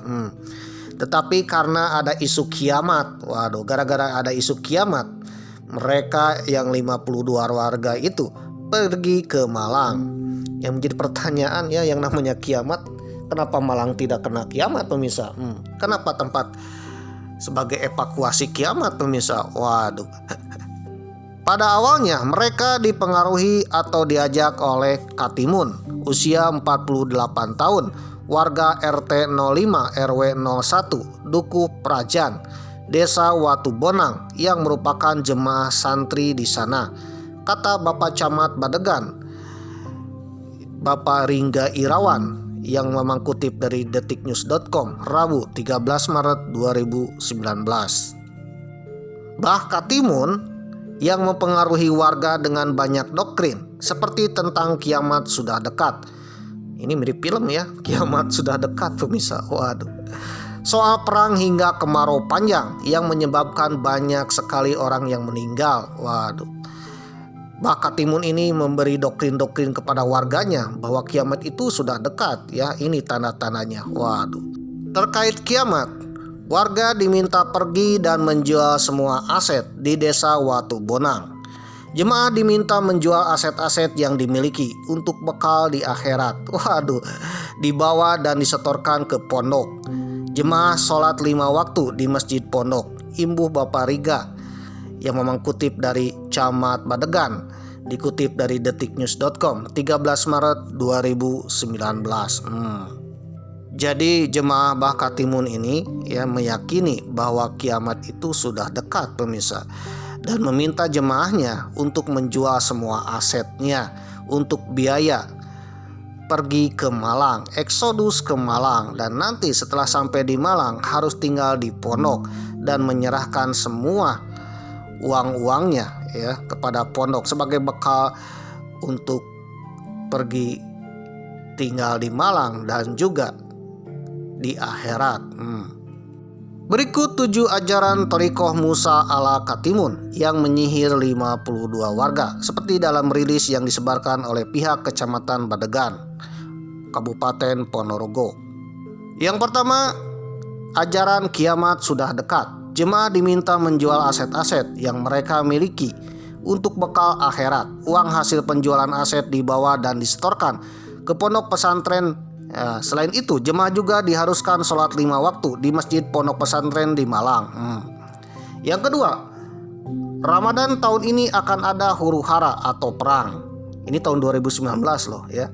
Tetapi karena ada isu kiamat. Waduh, gara-gara ada isu kiamat, mereka yang 52 warga itu pergi ke Malang. Yang menjadi pertanyaan ya, yang namanya kiamat, kenapa Malang tidak kena kiamat pemirsa? Kenapa tempat sebagai evakuasi kiamat pemirsa? Waduh. Pada awalnya mereka dipengaruhi atau diajak oleh Katimun, usia 48 tahun, warga RT 05 RW 01 Duku Prajan, Desa Watubonang, yang merupakan jemaah santri di sana. Kata Bapak Camat Badegan, Bapak Ringga Irawan, yang memang kutip dari detiknews.com Rabu 13 Maret 2019. Bah Katimun yang mempengaruhi warga dengan banyak doktrin seperti tentang kiamat sudah dekat. Ini mirip film ya, kiamat sudah dekat pemirsa. Waduh. Soal perang hingga kemarau panjang yang menyebabkan banyak sekali orang yang meninggal. Waduh. Bah Katimun ini memberi doktrin-doktrin kepada warganya bahwa kiamat itu sudah dekat ya, ini tanda-tandanya. Waduh. Terkait kiamat, warga diminta pergi dan menjual semua aset di desa Watubonang. Jemaah diminta menjual aset-aset yang dimiliki untuk bekal di akhirat. Waduh, dibawa dan disetorkan ke pondok. Jemaah sholat 5 waktu di masjid pondok. Imbuh Bapak Riga yang memang kutip dari Camat Badegan, dikutip dari detiknews.com 13 Maret 2019. Jadi jemaah Bah Katimun ini ya meyakini bahwa kiamat itu sudah dekat pemirsa, dan meminta jemaahnya untuk menjual semua asetnya untuk biaya pergi ke Malang, eksodus ke Malang, dan nanti setelah sampai di Malang harus tinggal di pondok dan menyerahkan semua uang-uangnya ya kepada pondok sebagai bekal untuk pergi tinggal di Malang dan juga di akhirat. Berikut 7 ajaran Thorikoh Musa ala Katimun yang menyihir 52 warga seperti dalam rilis yang disebarkan oleh pihak Kecamatan Badegan, Kabupaten Ponorogo. Yang pertama, ajaran kiamat sudah dekat. Jemaah diminta menjual aset-aset yang mereka miliki untuk bekal akhirat. Uang hasil penjualan aset dibawa dan disetorkan ke pondok pesantren. Selain itu, jemaah juga diharuskan sholat 5 waktu di masjid pondok pesantren di Malang. Yang kedua, Ramadan tahun ini akan ada huru-hara atau perang. Ini tahun 2019 loh ya.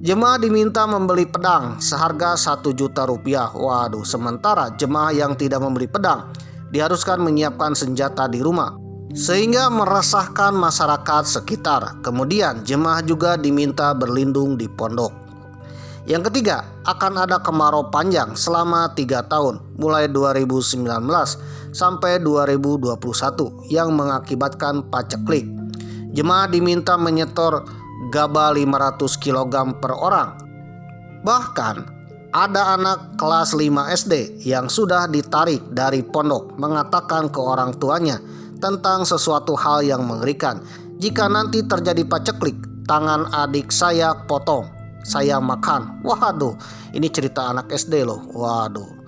Jemaah diminta membeli pedang seharga 1 juta rupiah. Waduh, sementara jemaah yang tidak membeli pedang diharuskan menyiapkan senjata di rumah, sehingga meresahkan masyarakat sekitar. Kemudian jemaah juga diminta berlindung di pondok. Yang ketiga, akan ada kemarau panjang selama 3 tahun mulai 2019 sampai 2021 yang mengakibatkan paceklik. Jemaah diminta menyetor gabah 500 kg per orang. Bahkan ada anak kelas 5 SD yang sudah ditarik dari pondok mengatakan ke orang tuanya tentang sesuatu hal yang mengerikan. Jika nanti terjadi paceklik, tangan adik saya potong, saya makan. Waduh, ini cerita anak SD loh. Waduh.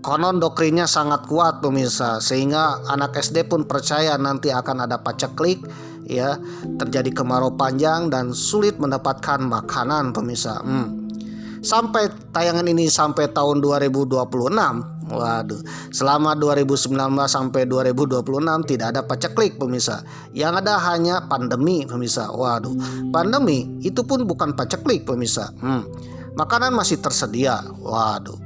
Konon doktrinnya sangat kuat pemirsa, sehingga anak SD pun percaya nanti akan ada paceklik ya, terjadi kemarau panjang dan sulit mendapatkan makanan pemirsa. Sampai tayangan ini sampai tahun 2026. Waduh, selama 2019 sampai 2026 tidak ada paceklik pemirsa. Yang ada hanya pandemi pemirsa. Waduh, pandemi itu pun bukan paceklik pemirsa. Makanan masih tersedia. Waduh.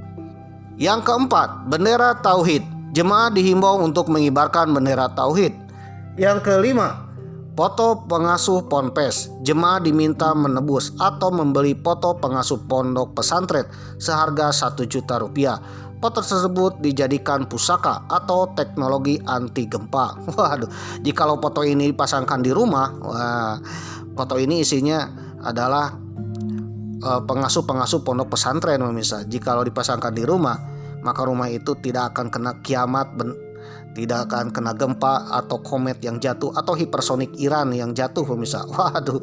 Yang keempat, bendera tauhid. Jemaah dihimbau untuk mengibarkan bendera tauhid. Yang kelima, foto pengasuh ponpes. Jemaah diminta menebus atau membeli foto pengasuh pondok pesantren seharga 1 juta rupiah. Foto tersebut dijadikan pusaka atau teknologi anti gempa. Waduh, jikalau foto ini dipasangkan di rumah, foto ini isinya adalah pengasuh-pengasuh pondok pesantren pemirsa. Jikalau dipasangkan di rumah, maka rumah itu tidak akan kena kiamat, tidak akan kena gempa atau komet yang jatuh atau hipersonik Iran yang jatuh pemirsa. Waduh.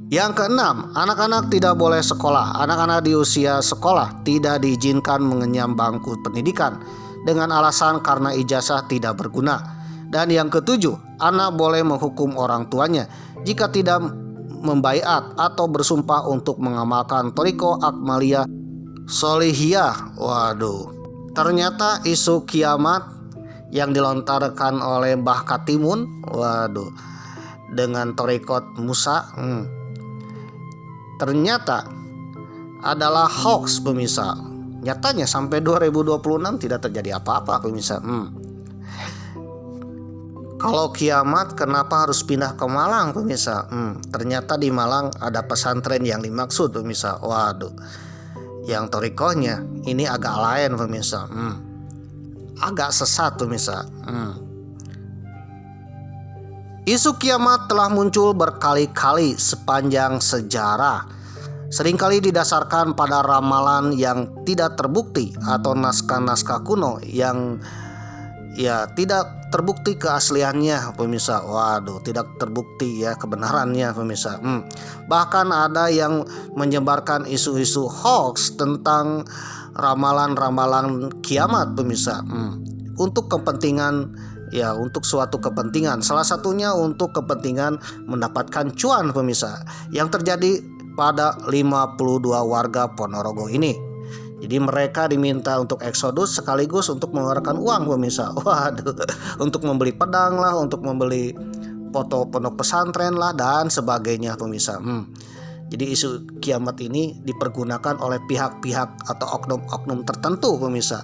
Yang keenam, anak-anak tidak boleh sekolah. Anak-anak di usia sekolah tidak diizinkan mengenyam bangku pendidikan dengan alasan karena ijazah tidak berguna. Dan yang ketujuh, anak boleh menghukum orang tuanya jika tidak membaiat atau bersumpah untuk mengamalkan Thariqah Akmaliyah Sholihiyah. Waduh, ternyata isu kiamat yang dilontarkan oleh Mbah Katimun, waduh, dengan Thariqah Musa, ternyata adalah hoax pemirsa. Nyatanya sampai 2026 tidak terjadi apa-apa pemirsa. Kalau kiamat kenapa harus pindah ke Malang pemirsa? Ternyata di Malang ada pesantren yang dimaksud pemirsa. Waduh, yang thariqahnya ini agak lain pemirsa. Agak sesat pemirsa. Isu kiamat telah muncul berkali-kali sepanjang sejarah. Seringkali didasarkan pada ramalan yang tidak terbukti atau naskah-naskah kuno yang tidak terbukti keasliannya pemirsa. Waduh, tidak terbukti ya kebenarannya pemirsa. Bahkan ada yang menyebarkan isu-isu hoax tentang ramalan-ramalan kiamat pemirsa, untuk kepentingan untuk suatu kepentingan, salah satunya untuk kepentingan mendapatkan cuan pemirsa, yang terjadi pada 52 warga Ponorogo ini. Jadi mereka diminta untuk eksodus sekaligus untuk mengeluarkan uang pemirsa. Waduh, untuk membeli pedang lah, untuk membeli foto pondok pesantren lah, dan sebagainya pemirsa. Jadi isu kiamat ini dipergunakan oleh pihak-pihak atau oknum-oknum tertentu pemirsa,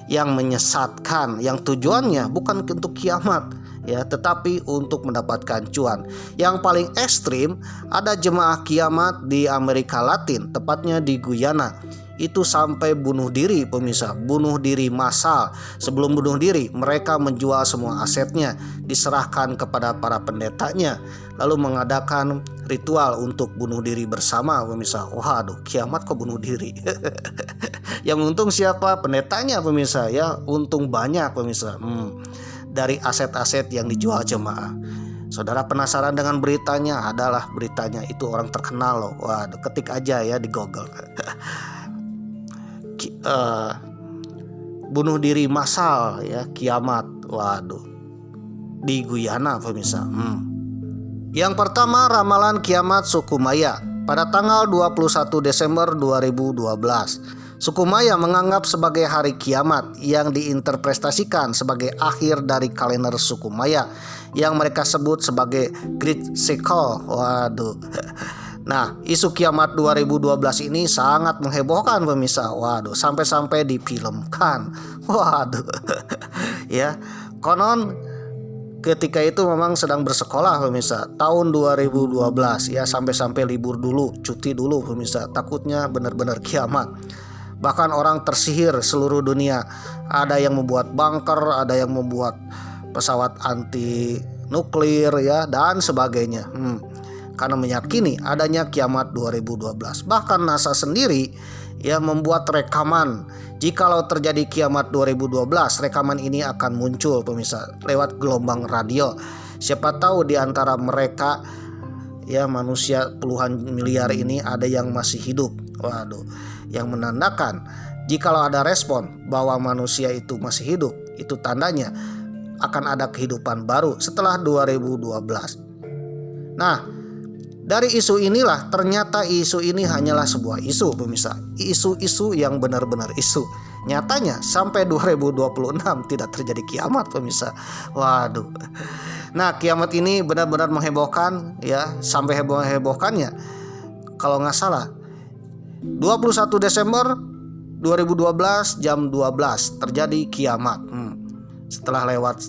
yang menyesatkan, yang tujuannya bukan untuk kiamat ya, tetapi untuk mendapatkan cuan. Yang paling ekstrim ada jemaah kiamat di Amerika Latin, tepatnya di Guyana. Itu sampai bunuh diri pemirsa, bunuh diri massal. Sebelum bunuh diri, mereka menjual semua asetnya, diserahkan kepada para pendetanya, lalu mengadakan ritual untuk bunuh diri bersama pemirsa. Waduh, kiamat kok bunuh diri. Yang untung siapa? Pendetanya pemirsa ya, untung banyak pemirsa dari aset-aset yang dijual jemaah. Saudara penasaran dengan beritanya? Adalah beritanya itu orang terkenal loh. Waduh, ketik aja ya di Google. Bunuh diri massal ya, kiamat. Waduh, di Guyana pemirsa. Yang pertama, ramalan kiamat suku Maya pada tanggal 21 Desember 2012. Suku Maya menganggap sebagai hari kiamat yang diinterpretasikan sebagai akhir dari kalender suku Maya yang mereka sebut sebagai Great Cycle. Waduh. Nah, isu kiamat 2012 ini sangat menghebohkan pemirsa. Waduh, sampai-sampai difilmkan. Waduh. Ya, konon ketika itu memang sedang bersekolah pemirsa, tahun 2012 ya, sampai-sampai libur dulu, cuti dulu pemirsa, takutnya benar-benar kiamat. Bahkan orang tersihir seluruh dunia. Ada yang membuat bunker, ada yang membuat pesawat anti nuklir ya, dan sebagainya. Karena meyakini adanya kiamat 2012. Bahkan NASA sendiri ya membuat rekaman. Jikalau terjadi kiamat 2012, rekaman ini akan muncul pemirsa lewat gelombang radio. Siapa tahu di antara mereka ya, manusia puluhan miliar ini ada yang masih hidup. Waduh, yang menandakan jikalau ada respon bahwa manusia itu masih hidup, itu tandanya akan ada kehidupan baru setelah 2012. Nah, dari isu inilah ternyata isu ini hanyalah sebuah isu pemirsa. Isu-isu yang benar-benar isu. Nyatanya sampai 2026 tidak terjadi kiamat pemirsa. Waduh. Nah, kiamat ini benar-benar menghebohkan ya, sampai heboh-hebohkannya. Kalau nggak salah 21 Desember 2012 jam 12 terjadi kiamat. Setelah lewat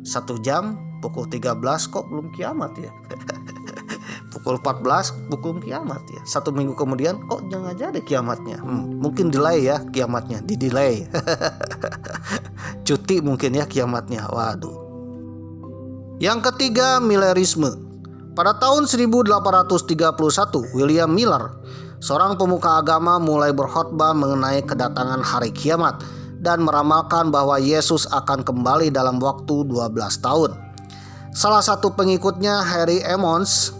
1 jam pukul 13 kok belum kiamat ya. Pukul 14 pukul kiamat ya. 1 minggu kemudian kok jangan jadi kiamatnya. Mungkin delay ya kiamatnya, di delay. Cuti mungkin ya kiamatnya. Waduh. Yang ketiga, Millerisme. Pada tahun 1831 William Miller, seorang pemuka agama, mulai berkhotbah mengenai kedatangan hari kiamat dan meramalkan bahwa Yesus akan kembali dalam waktu 12 tahun. Salah satu pengikutnya, Harry Emmons,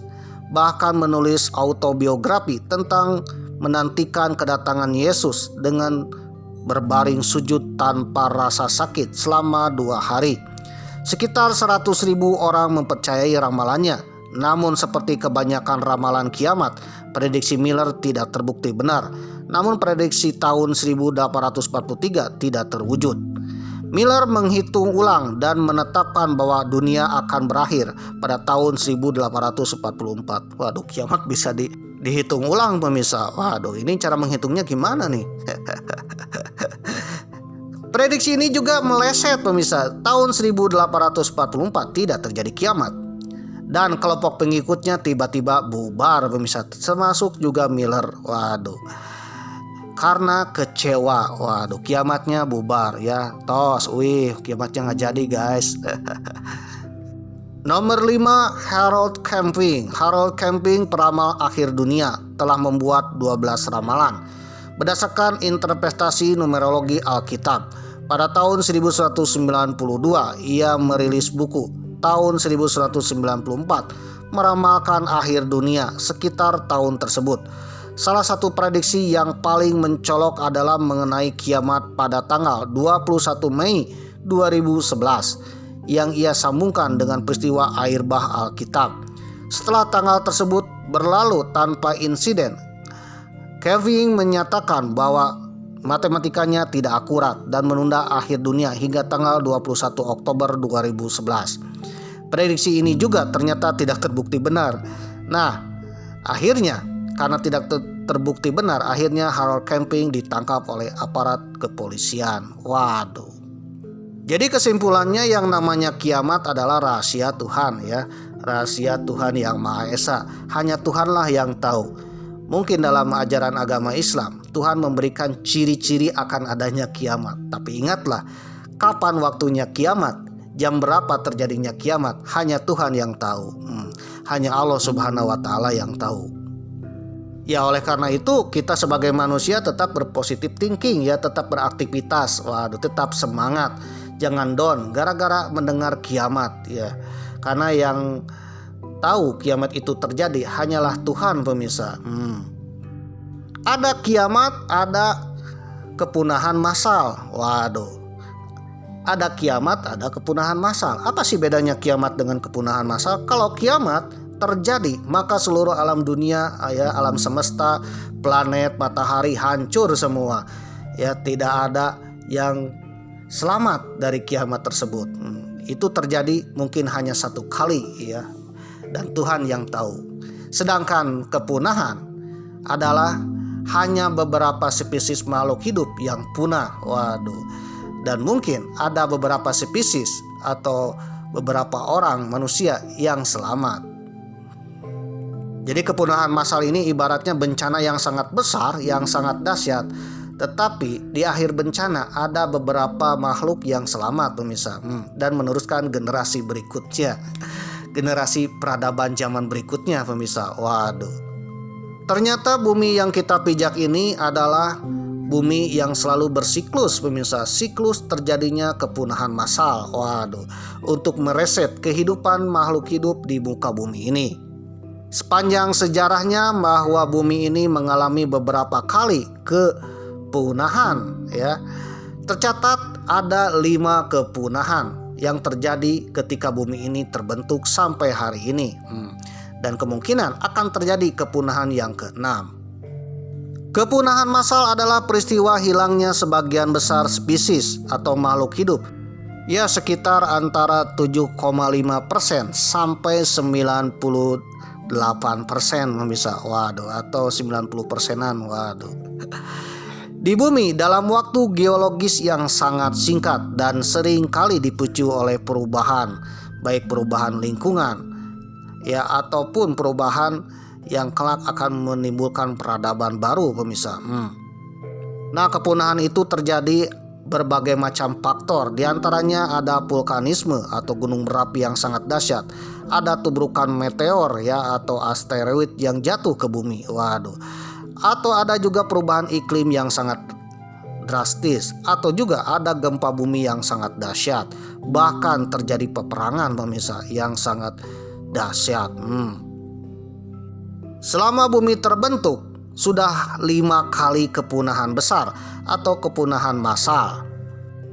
bahkan menulis autobiografi tentang menantikan kedatangan Yesus dengan berbaring sujud tanpa rasa sakit selama 2 hari. Sekitar 100.000 orang mempercayai ramalannya. Namun seperti kebanyakan ramalan kiamat, prediksi Miller tidak terbukti benar. Namun prediksi tahun 1843 tidak terwujud. Miller menghitung ulang dan menetapkan bahwa dunia akan berakhir pada tahun 1844. Waduh, kiamat bisa dihitung ulang pemirsa. Waduh, ini cara menghitungnya gimana nih? Prediksi ini juga meleset pemirsa. Tahun 1844 tidak terjadi kiamat. Dan kelompok pengikutnya tiba-tiba bubar pemirsa, termasuk juga Miller. Waduh, karena kecewa. Waduh, kiamatnya bubar ya. Tos, kiamatnya nggak jadi guys. Nomor 5, Harold Camping. Harold Camping, peramal akhir dunia, telah membuat 12 ramalan berdasarkan interpretasi numerologi Alkitab. Pada tahun 1192 ia merilis buku tahun 1194 meramalkan akhir dunia sekitar tahun tersebut. Salah satu prediksi yang paling mencolok adalah mengenai kiamat pada tanggal 21 Mei 2011 yang ia sambungkan dengan peristiwa air bah Alkitab. Setelah tanggal tersebut berlalu tanpa insiden, Kevin menyatakan bahwa matematikanya tidak akurat dan menunda akhir dunia hingga tanggal 21 Oktober 2011. Prediksi ini juga ternyata tidak terbukti benar. Nah, akhirnya karena tidak terbukti benar, akhirnya Harold Camping ditangkap oleh aparat kepolisian. Waduh. Jadi kesimpulannya yang namanya kiamat adalah rahasia Tuhan ya. Rahasia Tuhan yang Maha Esa. Hanya Tuhanlah yang tahu. Mungkin dalam ajaran agama Islam, Tuhan memberikan ciri-ciri akan adanya kiamat. Tapi ingatlah, kapan waktunya kiamat, jam berapa terjadinya kiamat, hanya Tuhan yang tahu. Hanya Allah Subhanahu wa Ta'ala yang tahu. Ya, oleh karena itu kita sebagai manusia tetap berpositif thinking ya, tetap beraktivitas. Waduh, tetap semangat. jangan down gara-gara mendengar kiamat ya. Karena yang tahu kiamat itu terjadi hanyalah Tuhan pemirsa. Ada kiamat, ada kepunahan massal. Waduh. Ada kiamat, ada kepunahan massal. Apa sih bedanya kiamat dengan kepunahan massal? Kalau kiamat terjadi, maka seluruh alam dunia, ya, alam semesta, planet, matahari hancur semua. Ya, tidak ada yang selamat dari kiamat tersebut. Itu terjadi mungkin hanya satu kali, ya. Dan Tuhan yang tahu. Sedangkan kepunahan adalah hanya beberapa spesies makhluk hidup yang punah. Waduh. Dan mungkin ada beberapa spesies atau beberapa orang manusia yang selamat. Jadi kepunahan massal ini ibaratnya bencana yang sangat besar, yang sangat dahsyat. Tetapi di akhir bencana ada beberapa makhluk yang selamat pemirsa, dan meneruskan generasi berikutnya. Generasi peradaban zaman berikutnya pemirsa. Waduh. Ternyata bumi yang kita pijak ini adalah bumi yang selalu bersiklus pemirsa. Siklus terjadinya kepunahan massal. Waduh. Untuk mereset kehidupan makhluk hidup di muka bumi ini. Sepanjang sejarahnya bahwa bumi ini mengalami beberapa kali kepunahan ya. Tercatat ada 5 kepunahan yang terjadi ketika bumi ini terbentuk sampai hari ini. Dan kemungkinan akan terjadi kepunahan yang ke-6. Kepunahan massal adalah peristiwa hilangnya sebagian besar spesies atau makhluk hidup. Ya, sekitar antara 7,5% sampai 98% bisa. Waduh, atau 90%-an. Waduh. Di bumi dalam waktu geologis yang sangat singkat dan sering kali dipicu oleh perubahan, baik perubahan lingkungan ya ataupun perubahan yang kelak akan menimbulkan peradaban baru pemirsa. Nah, kepunahan itu terjadi berbagai macam faktor. Di antaranya ada vulkanisme atau gunung berapi yang sangat dahsyat. Ada tubrukan meteor ya atau asteroid yang jatuh ke bumi. Waduh. Atau ada juga perubahan iklim yang sangat drastis, atau juga ada gempa bumi yang sangat dahsyat. Bahkan terjadi peperangan pemirsa yang sangat dahsyat. Selama bumi terbentuk sudah 5 kali kepunahan besar atau kepunahan massal.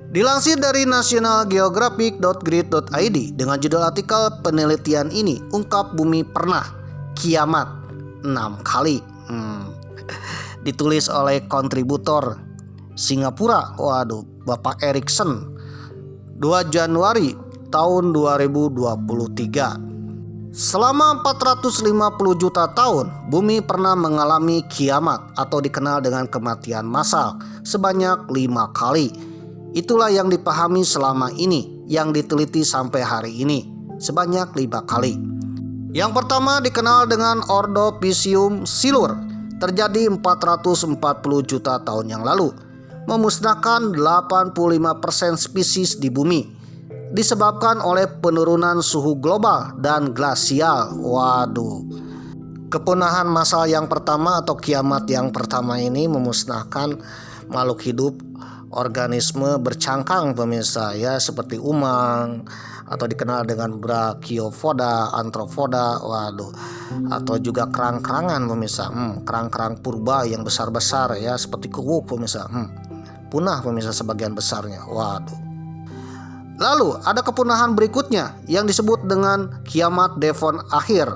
Dilansir dari nationalgeographic.grid.id dengan judul artikel penelitian ini ungkap bumi pernah kiamat 6 kali. Ditulis oleh kontributor Singapura, waduh, Bapak Erikson, 2 Januari tahun 2023. Selama 450 juta tahun, bumi pernah mengalami kiamat atau dikenal dengan kematian massal sebanyak 5 kali. Itulah yang dipahami selama ini, yang diteliti sampai hari ini, sebanyak 5 kali. Yang pertama dikenal dengan Ordovicium silur, terjadi 440 juta tahun yang lalu, memusnahkan 85% spesies di bumi. Disebabkan oleh penurunan suhu global dan glasial. Waduh. Kepunahan massal yang pertama atau kiamat yang pertama ini memusnahkan makhluk hidup organisme bercangkang pemirsa ya, seperti umang atau dikenal dengan Brachiopoda, Arthropoda, waduh, atau juga kerang-kerangan pemirsa. Kerang-kerang purba yang besar-besar ya, seperti kuuk pemirsa. Punah pemirsa sebagian besarnya. Waduh. Lalu ada kepunahan berikutnya yang disebut dengan kiamat Devon akhir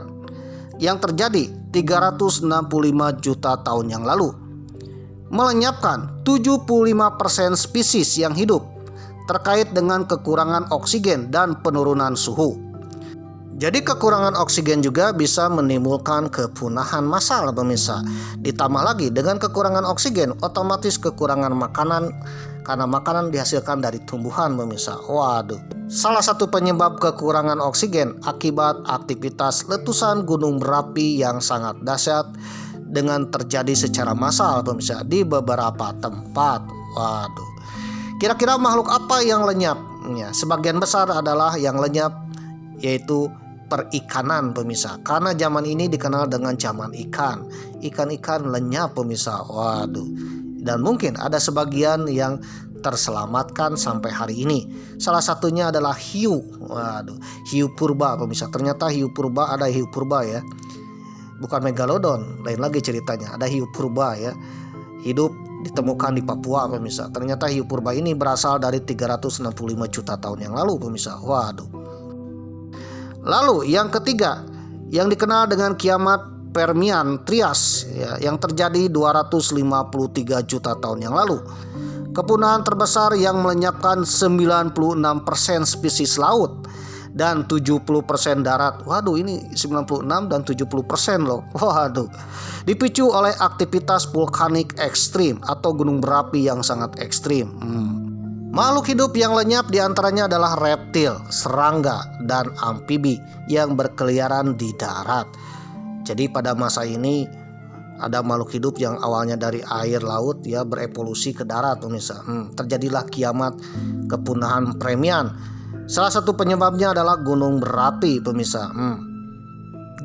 yang terjadi 365 juta tahun yang lalu, melenyapkan 75% spesies yang hidup terkait dengan kekurangan oksigen dan penurunan suhu. Jadi kekurangan oksigen juga bisa menimbulkan kepunahan massal pemirsa. Ditambah lagi dengan kekurangan oksigen, otomatis kekurangan makanan, karena makanan dihasilkan dari tumbuhan pemirsa. Waduh. Salah satu penyebab kekurangan oksigen akibat aktivitas letusan gunung berapi yang sangat dahsyat dengan terjadi secara massal pemirsa di beberapa tempat. Waduh. Kira-kira makhluk apa yang lenyap? Ya, sebagian besar adalah yang lenyap yaitu perikanan pemirsa, karena zaman ini dikenal dengan zaman ikan. Ikan-ikan lenyap pemirsa. Waduh. Dan mungkin ada sebagian yang terselamatkan sampai hari ini. Salah satunya adalah hiu. Waduh, hiu purba pemirsa. Ternyata hiu purba, ada hiu purba ya. Bukan megalodon, lain lagi ceritanya. Ada hiu purba ya. Hidup ditemukan di Papua pemirsa. Ternyata hiu purba ini berasal dari 365 juta tahun yang lalu pemirsa. Waduh. Lalu yang ketiga, yang dikenal dengan kiamat Permian Trias ya, yang terjadi 253 juta tahun yang lalu. Kepunahan terbesar yang melenyapkan 96% spesies laut dan 70% darat. Waduh, ini 96 dan 70% loh. Waduh. Dipicu oleh aktivitas vulkanik ekstrim atau gunung berapi yang sangat ekstrim. Makhluk hidup yang lenyap diantaranya adalah reptil, serangga, dan amfibi yang berkeliaran di darat. Jadi pada masa ini ada makhluk hidup yang awalnya dari air laut ya berevolusi ke darat pemirsa. Terjadilah kiamat kepunahan Permian. Salah satu penyebabnya adalah gunung berapi pemirsa.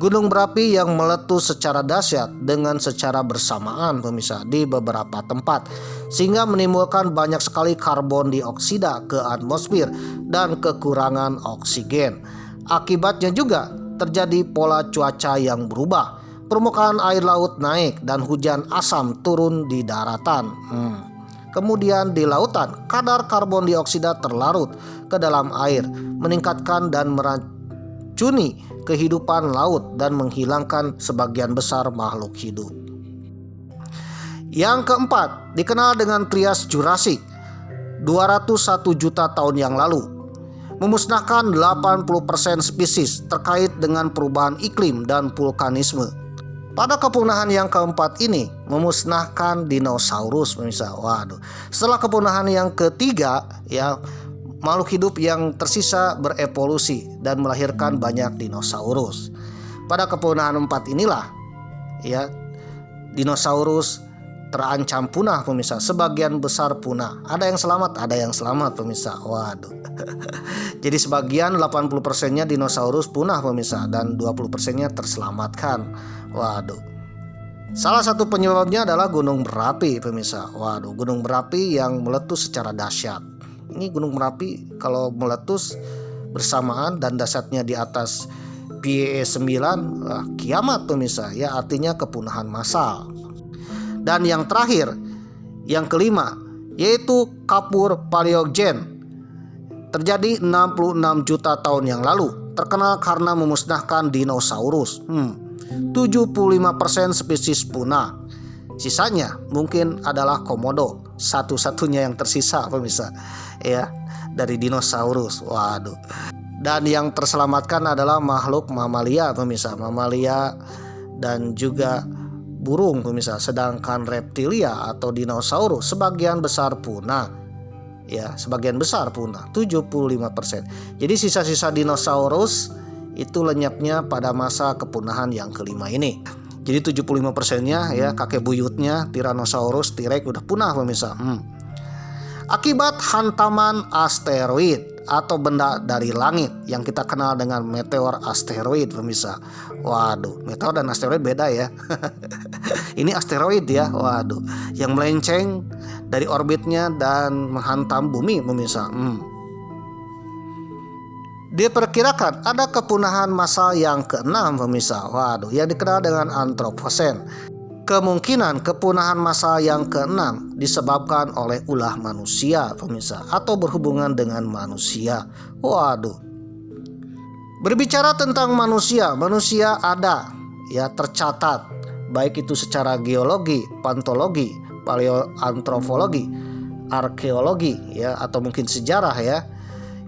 Gunung berapi yang meletus secara dahsyat dengan secara bersamaan pemirsa di beberapa tempat, sehingga menimbulkan banyak sekali karbon dioksida ke atmosfer dan kekurangan oksigen. Akibatnya juga terjadi pola cuaca yang berubah. Permukaan air laut naik dan hujan asam turun di daratan. Kemudian di lautan, kadar karbon dioksida terlarut ke dalam air, meningkatkan dan meracuni kehidupan laut dan menghilangkan sebagian besar makhluk hidup. Yang keempat, dikenal dengan Trias Jurassik, 201 juta tahun yang lalu. Memusnahkan 80% spesies terkait dengan perubahan iklim dan vulkanisme. Pada kepunahan yang keempat ini memusnahkan dinosaurus pemirsa. Waduh. Setelah kepunahan yang ketiga ya, makhluk hidup yang tersisa berevolusi dan melahirkan banyak dinosaurus. Pada kepunahan 4 inilah ya, dinosaurus terancam punah pemirsa. Sebagian besar punah. Ada yang selamat pemirsa. Waduh. Jadi sebagian 80%-nya dinosaurus punah pemirsa dan 20%-nya terselamatkan. Waduh. Salah satu penyebabnya adalah gunung berapi pemirsa. Waduh, gunung berapi yang meletus secara dahsyat. Ini gunung berapi kalau meletus bersamaan dan dahsyatnya di atas PEE 9, kiamat pemirsa ya, artinya kepunahan massal. Dan yang terakhir, yang kelima, yaitu kapur Paleogen. Terjadi 66 juta tahun yang lalu, terkenal karena memusnahkan dinosaurus. 75% spesies punah. Sisanya mungkin adalah komodo, satu-satunya yang tersisa pemirsa ya dari dinosaurus. Waduh. Dan yang terselamatkan adalah makhluk mamalia pemirsa, mamalia dan juga burung pemirsa. Sedangkan reptilia atau dinosaurus sebagian besar punah. Ya, sebagian besar punah, 75%. Jadi sisa-sisa dinosaurus itu lenyapnya pada masa kepunahan yang kelima ini. Jadi 75%-nya ya, kakek buyutnya Tyrannosaurus T-Rex udah punah pemirsa. Akibat hantaman asteroid atau benda dari langit yang kita kenal dengan meteor asteroid pemirsa. Waduh, meteor dan asteroid beda ya. Ini asteroid ya, waduh, yang melenceng dari orbitnya dan menghantam bumi pemirsa. Diperkirakan ada kepunahan massal yang keenam pemirsa. Waduh, yang dikenal dengan Anthropocene. Kemungkinan kepunahan massal yang keenam disebabkan oleh ulah manusia pemirsa, atau berhubungan dengan manusia. Waduh. Berbicara tentang manusia, manusia ada ya, tercatat baik itu secara geologi, paleontologi, paleoantropologi, arkeologi ya, atau mungkin sejarah ya.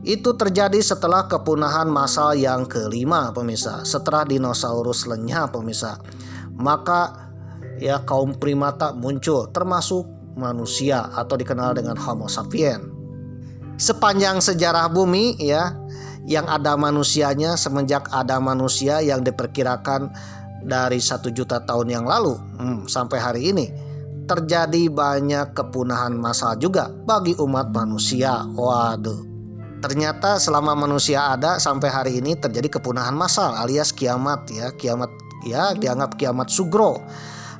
Itu terjadi setelah kepunahan massal yang kelima pemirsa. Setelah dinosaurus lenyap pemirsa, maka ya kaum primata muncul, termasuk manusia atau dikenal dengan Homo sapiens. Sepanjang sejarah bumi ya, yang ada manusianya semenjak ada manusia yang diperkirakan dari 1 juta tahun yang lalu sampai hari ini, terjadi banyak kepunahan massal juga bagi umat manusia. Waduh. Ternyata selama manusia ada sampai hari ini terjadi kepunahan massal alias kiamat ya. Kiamat ya dianggap kiamat sugro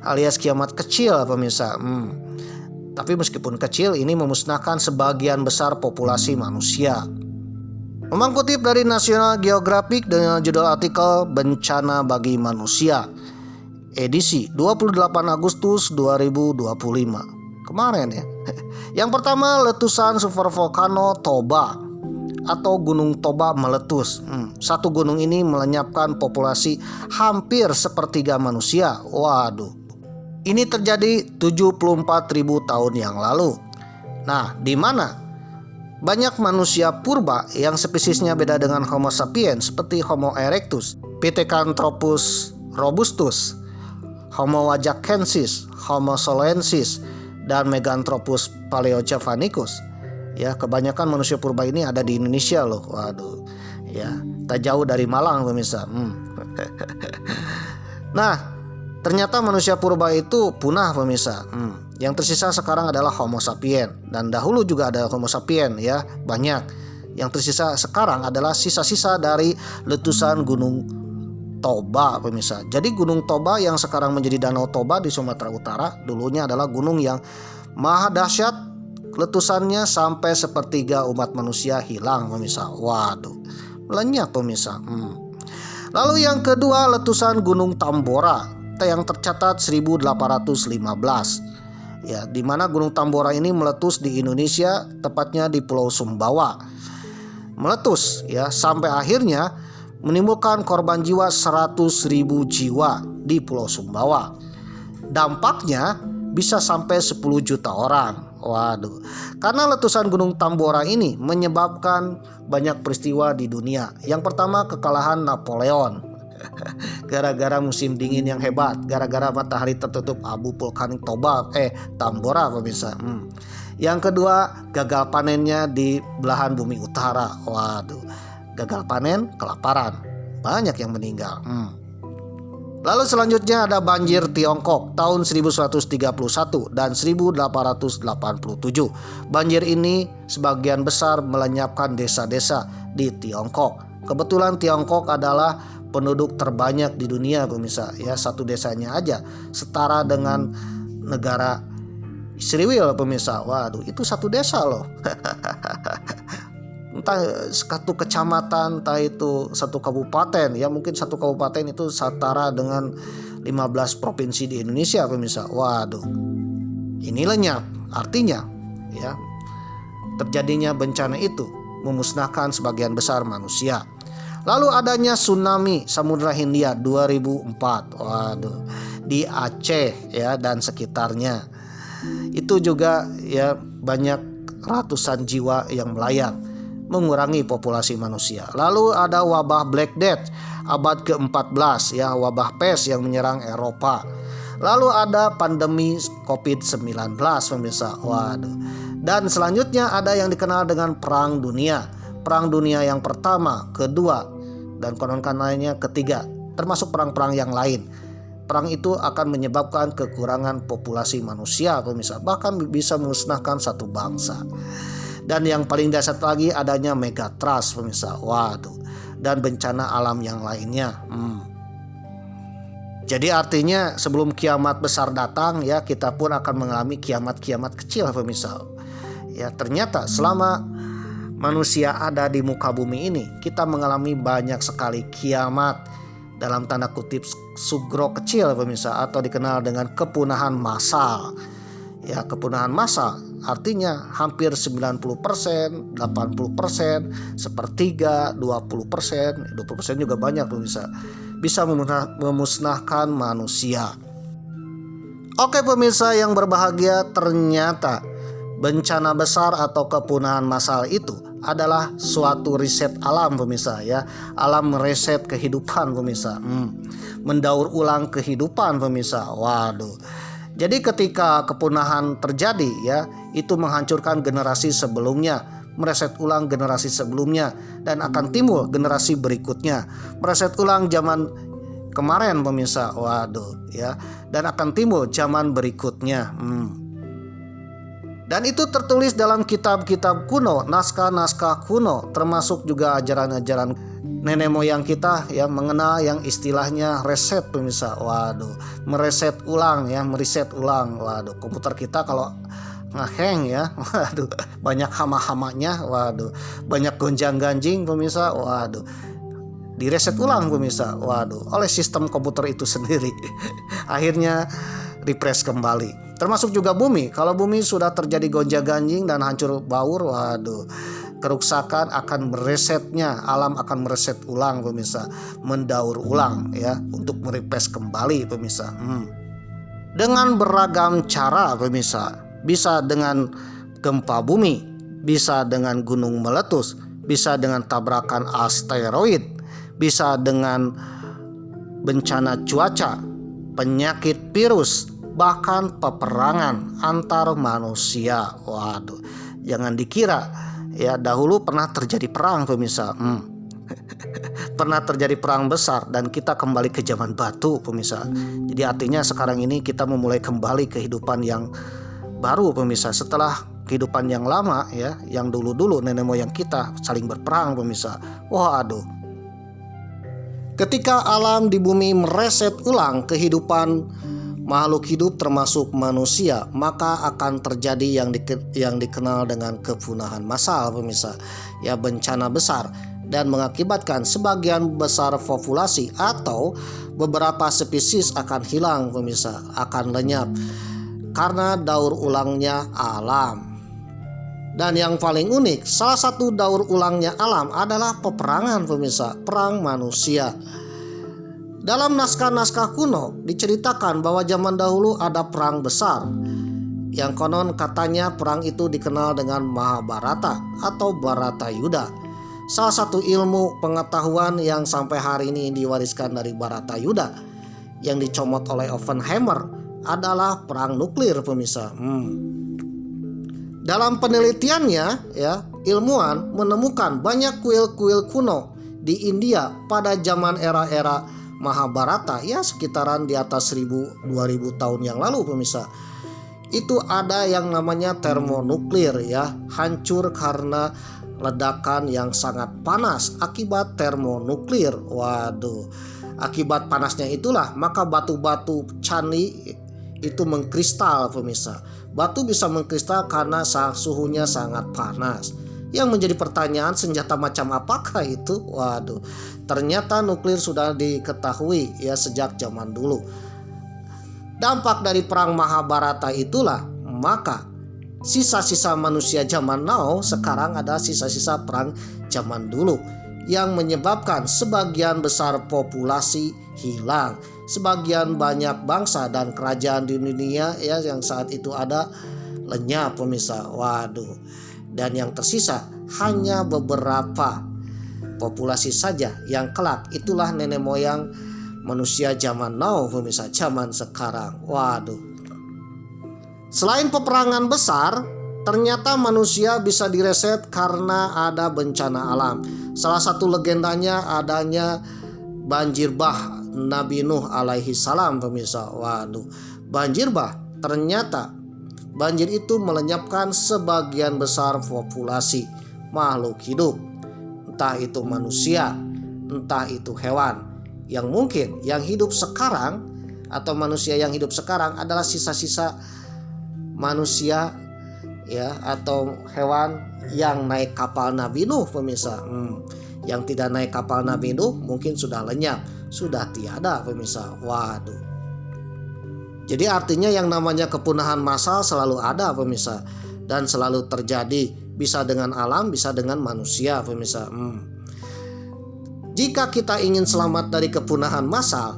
alias kiamat kecil pemirsa. Tapi meskipun kecil, ini memusnahkan sebagian besar populasi manusia. Memang kutip dari National Geographic dengan judul artikel Bencana bagi Manusia, edisi 28 Agustus 2025. Kemarin ya. Yang pertama, letusan supervolcano Toba atau Gunung Toba meletus. Satu gunung ini melenyapkan populasi hampir sepertiga manusia. Waduh. Ini terjadi 74.000 tahun yang lalu. Nah, di mana banyak manusia purba yang spesiesnya beda dengan Homo sapiens seperti Homo erectus, Pithecanthropus robustus, Homo wajakensis, Homo solensis, dan Meganthropus paleojavanicus. Ya, kebanyakan manusia purba ini ada di Indonesia loh. Waduh. Ya, tak jauh dari Malang pemirsa. Nah, ternyata manusia purba itu punah pemirsa. Yang tersisa sekarang adalah Homo sapien, dan dahulu juga ada Homo sapien ya, banyak. Yang tersisa sekarang adalah sisa-sisa dari letusan Gunung Toba pemirsa. Jadi Gunung Toba yang sekarang menjadi Danau Toba di Sumatera Utara dulunya adalah gunung yang maha dahsyat, letusannya sampai sepertiga umat manusia hilang pemirsa. Waduh, lenyap pemirsa. Lalu yang kedua, letusan Gunung Tambora yang tercatat 1815. Ya, di mana Gunung Tambora ini meletus di Indonesia, tepatnya di Pulau Sumbawa. Meletus ya sampai akhirnya menimbulkan korban jiwa 100.000 jiwa di Pulau Sumbawa. Dampaknya bisa sampai 10 juta orang. Waduh. Karena letusan Gunung Tambora ini menyebabkan banyak peristiwa di dunia. Yang pertama, kekalahan Napoleon. Gara-gara musim dingin yang hebat, gara-gara matahari tertutup abu vulkanik Tambora pemirsa. Yang kedua, gagal panennya di belahan bumi utara. Waduh, gagal panen, kelaparan, banyak yang meninggal. Lalu selanjutnya ada banjir Tiongkok tahun 1131 dan 1887. Banjir ini sebagian besar melenyapkan desa-desa di Tiongkok. Kebetulan Tiongkok adalah penduduk terbanyak di dunia pemirsa ya, satu desanya aja setara dengan negara Israel pemirsa. Waduh, itu satu desa loh. Entah satu kecamatan, entah itu satu kabupaten ya, mungkin satu kabupaten itu setara dengan 15 provinsi di Indonesia pemirsa. Waduh, ini lenyap, artinya ya terjadinya bencana itu memusnahkan sebagian besar manusia. Lalu adanya tsunami Samudra Hindia 2004. Waduh, di Aceh ya dan sekitarnya. Itu juga ya banyak ratusan jiwa yang melayang, mengurangi populasi manusia. Lalu ada wabah Black Death abad ke-14 ya, wabah pes yang menyerang Eropa. Lalu ada pandemi COVID-19 pemirsa. Waduh. Dan selanjutnya ada yang dikenal dengan Perang Dunia. Perang Dunia yang pertama, kedua, dan konon lainnya ketiga, termasuk perang-perang yang lain. Perang itu akan menyebabkan kekurangan populasi manusia pemirsa, bahkan bisa memusnahkan satu bangsa. Dan yang paling dahsyat lagi adanya megatrust pemirsa. Waduh, dan bencana alam yang lainnya. Jadi artinya sebelum kiamat besar datang ya, kita pun akan mengalami kiamat-kiamat kecil pemirsa. Ya, ternyata selama manusia ada di muka bumi ini, kita mengalami banyak sekali kiamat, dalam tanda kutip sugro kecil pemirsa, atau dikenal dengan kepunahan massal. Ya, kepunahan massal artinya hampir 90%, 80%, sepertiga, 20%, 20% juga banyak pemirsa, bisa memusnahkan manusia. Oke pemirsa yang berbahagia, ternyata bencana besar atau kepunahan massal itu adalah suatu riset alam pemirsa ya. Alam mereset kehidupan pemirsa. Mendaur ulang kehidupan pemirsa. Waduh. Jadi ketika kepunahan terjadi ya, itu menghancurkan generasi sebelumnya, mereset ulang generasi sebelumnya, dan akan timbul generasi berikutnya. Mereset ulang zaman kemarin pemirsa. Waduh ya. Dan akan timbul zaman berikutnya. Dan itu tertulis dalam kitab-kitab kuno, naskah-naskah kuno, termasuk juga ajaran-ajaran nenek moyang kita ya, mengenal yang istilahnya reset pemirsa. Waduh, mereset ulang ya, meriset ulang. Waduh, komputer kita kalau ngaheng ya. Waduh, banyak hama-hamanya. Waduh, banyak gonjang-ganjing pemirsa. Waduh, direset ulang pemirsa. Waduh, oleh sistem komputer itu sendiri. Akhirnya refresh kembali. Termasuk juga bumi. Kalau bumi sudah terjadi gonjang-ganjing dan hancur baur, waduh, kerusakan akan meresetnya, alam akan mereset ulang pemirsa, mendaur ulang ya, untuk merefresh kembali pemirsa. Dengan beragam cara pemirsa, bisa dengan gempa bumi, bisa dengan gunung meletus, bisa dengan tabrakan asteroid, bisa dengan bencana cuaca, penyakit virus, bahkan peperangan antar manusia. Waduh, jangan dikira ya dahulu pernah terjadi perang pemirsa. Pernah terjadi perang besar dan kita kembali ke zaman batu pemirsa. Jadi artinya sekarang ini kita memulai kembali kehidupan yang baru pemirsa, setelah kehidupan yang lama ya, yang dulu-dulu nenek moyang kita saling berperang pemirsa. Waduh, ketika alam di bumi mereset ulang kehidupan makhluk hidup termasuk manusia, maka akan terjadi yang dikenal dengan kepunahan massal pemirsa, ya, bencana besar, dan mengakibatkan sebagian besar populasi atau beberapa spesies akan hilang pemirsa, akan lenyap karena daur ulangnya alam. Dan yang paling unik, salah satu daur ulangnya alam adalah peperangan pemirsa, perang manusia. Dalam naskah-naskah kuno diceritakan bahwa zaman dahulu ada perang besar, yang konon katanya perang itu dikenal dengan Mahabharata atau Bharatayuda. Salah satu ilmu pengetahuan yang sampai hari ini diwariskan dari Bharatayuda yang dicomot oleh Oppenheimer adalah perang nuklir pemirsa. Dalam penelitiannya ya, ilmuwan menemukan banyak kuil-kuil kuno di India pada zaman era-era Mahabharata, ya sekitaran di atas 1000-2000 tahun yang lalu pemirsa. Itu ada yang namanya termonuklir ya, hancur karena ledakan yang sangat panas akibat termonuklir. Waduh, akibat panasnya itulah maka batu-batu candi itu mengkristal pemirsa. Batu bisa mengkristal karena suhunya sangat panas. Yang menjadi pertanyaan, senjata macam apakah itu? Waduh, ternyata nuklir sudah diketahui ya sejak zaman dulu. Dampak dari perang Mahabharata itulah maka sisa-sisa manusia zaman now sekarang ada sisa-sisa perang zaman dulu yang menyebabkan sebagian besar populasi hilang. Sebagian banyak bangsa dan kerajaan di dunia ya yang saat itu ada lenyap pemirsa. Waduh. Dan yang tersisa hanya beberapa populasi saja yang kelak. Itulah nenek moyang manusia zaman now pemirsa, zaman sekarang. Waduh. Selain peperangan besar, ternyata manusia bisa direset karena ada bencana alam. Salah satu legendanya adanya banjir bah Nabi Nuh alaihi salam pemirsa. Waduh, banjir bah, ternyata banjir itu melenyapkan sebagian besar populasi makhluk hidup, entah itu manusia, entah itu hewan. Yang mungkin yang hidup sekarang atau manusia yang hidup sekarang adalah sisa-sisa manusia ya atau hewan yang naik kapal Nabi Nuh pemirsa. Yang tidak naik kapal Nabi Nuh mungkin sudah lenyap, sudah tiada pemirsa. Waduh. Jadi artinya yang namanya kepunahan massal selalu ada pemirsa, dan selalu terjadi, bisa dengan alam, bisa dengan manusia pemirsa. Jika kita ingin selamat dari kepunahan massal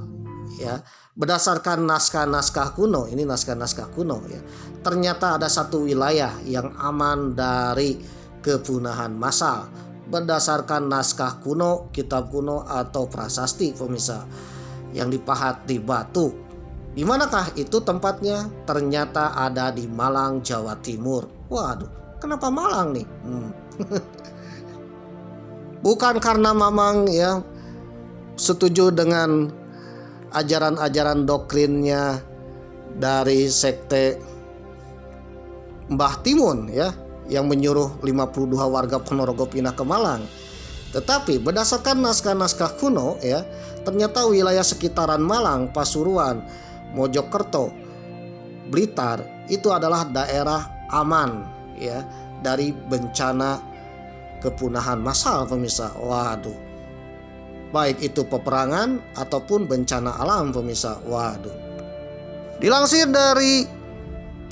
ya, berdasarkan naskah-naskah kuno, ini naskah-naskah kuno ya, ternyata ada satu wilayah yang aman dari kepunahan massal berdasarkan naskah kuno, kitab kuno atau prasasti pemirsa, yang dipahat di batu. Di manakah itu tempatnya? Ternyata ada di Malang, Jawa Timur. Waduh, kenapa Malang nih? Bukan karena Mamang ya setuju dengan ajaran-ajaran doktrinnya dari sekte Mbah Timun ya, yang menyuruh 52 warga Ponorogo pindah ke Malang. Tetapi berdasarkan naskah-naskah kuno ya, ternyata wilayah sekitaran Malang, Pasuruan, Mojokerto, Blitar itu adalah daerah aman ya dari bencana kepunahan massal pemirsa. Waduh. Baik itu peperangan ataupun bencana alam pemirsa. Waduh. Dilansir dari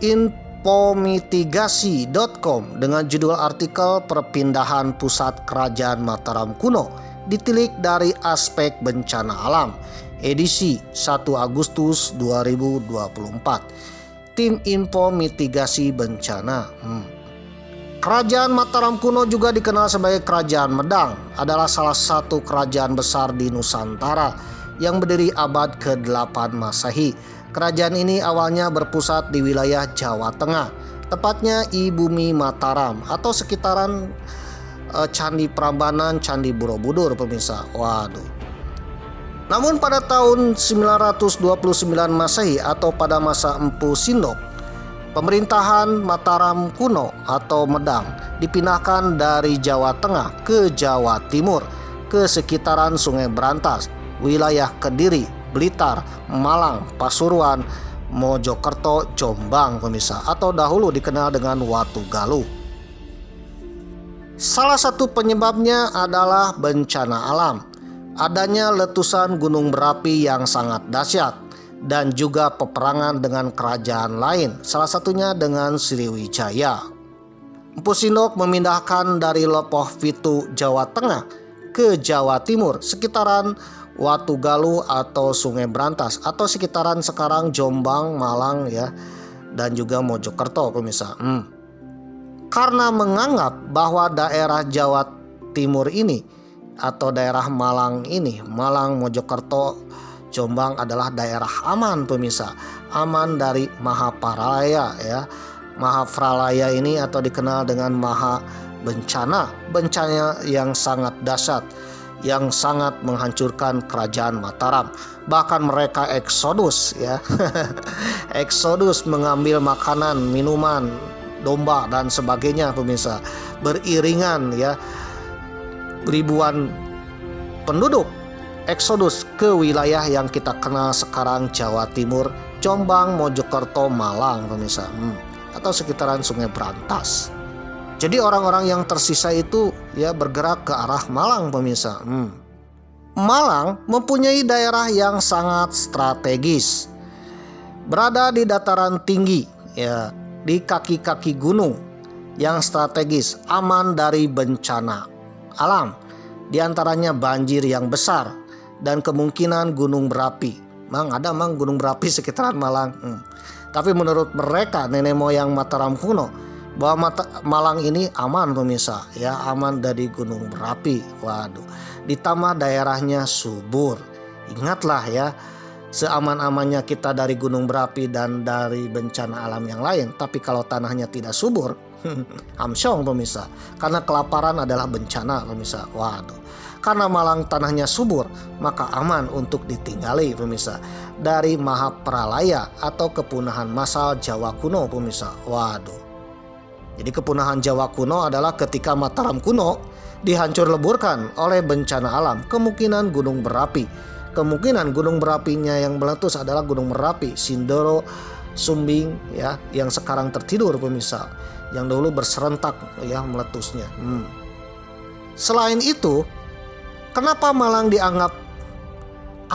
infomitigasi.com dengan judul artikel perpindahan pusat kerajaan Mataram kuno ditilik dari aspek bencana alam edisi 1 Agustus 2024. Tim Info Mitigasi Bencana. Kerajaan Mataram kuno juga dikenal sebagai Kerajaan Medang, adalah salah satu kerajaan besar di Nusantara yang berdiri abad ke-8 Masehi. Kerajaan ini awalnya berpusat di wilayah Jawa Tengah, tepatnya di Bumi Mataram atau sekitaran Candi Prambanan, Candi Borobudur pemirsa. Waduh. Namun pada tahun 929 Masehi atau pada masa Empu Sindok, pemerintahan Mataram kuno atau Medang dipindahkan dari Jawa Tengah ke Jawa Timur ke sekitaran Sungai Brantas, wilayah Kediri, Blitar, Malang, Pasuruan, Mojokerto, Jombang pemirsa, atau dahulu dikenal dengan Watugaluh. Salah satu penyebabnya adalah bencana alam, adanya letusan gunung berapi yang sangat dahsyat dan juga peperangan dengan kerajaan lain, salah satunya dengan Sriwijaya. Empu Sindok memindahkan dari Lopoh Pitu, Jawa Tengah ke Jawa Timur sekitaran Watugaluh atau Sungai Brantas atau sekitaran sekarang Jombang, Malang ya, dan juga Mojokerto pemirsa. Karena menganggap bahwa daerah Jawa Timur ini atau daerah Malang ini, Malang, Mojokerto, Jombang adalah daerah aman pemirsa, aman dari Mahapralaya ya. Mahapralaya ini atau dikenal dengan Maha Bencana, bencana yang sangat dahsyat, yang sangat menghancurkan kerajaan Mataram. Bahkan mereka eksodus ya. Eksodus mengambil makanan, minuman, domba dan sebagainya pemirsa. Beriringan ya. Ribuan penduduk eksodus ke wilayah yang kita kenal sekarang Jawa Timur, Jombang, Mojokerto, Malang pemirsa, atau sekitaran Sungai Brantas. Jadi orang-orang yang tersisa itu ya bergerak ke arah Malang pemirsa. Malang mempunyai daerah yang sangat strategis, berada di dataran tinggi ya, di kaki-kaki gunung yang strategis, aman dari bencana alam, diantaranya banjir yang besar dan kemungkinan gunung berapi. Ada gunung berapi sekitaran Malang. Tapi menurut mereka nenek moyang Mataram kuno bahwa Malang ini aman pemirsa ya, aman dari gunung berapi. Waduh, ditambah daerahnya subur. Ingatlah ya, seaman-amannya kita dari gunung berapi dan dari bencana alam yang lain, tapi kalau tanahnya tidak subur, hamsyong pemirsa, karena kelaparan adalah bencana pemirsa. Waduh, karena Malang tanahnya subur, maka aman untuk ditinggali pemirsa dari Mahapralaya atau kepunahan massal Jawa kuno pemirsa. Waduh. Jadi kepunahan Jawa kuno adalah ketika Mataram kuno dihancur leburkan oleh bencana alam, kemungkinan gunung berapi. Kemungkinan gunung berapinya yang meletus adalah Gunung Merapi, Sindoro, Sumbing ya, yang sekarang tertidur pemirsa, yang dulu berserentak ya meletusnya. Selain itu, kenapa Malang dianggap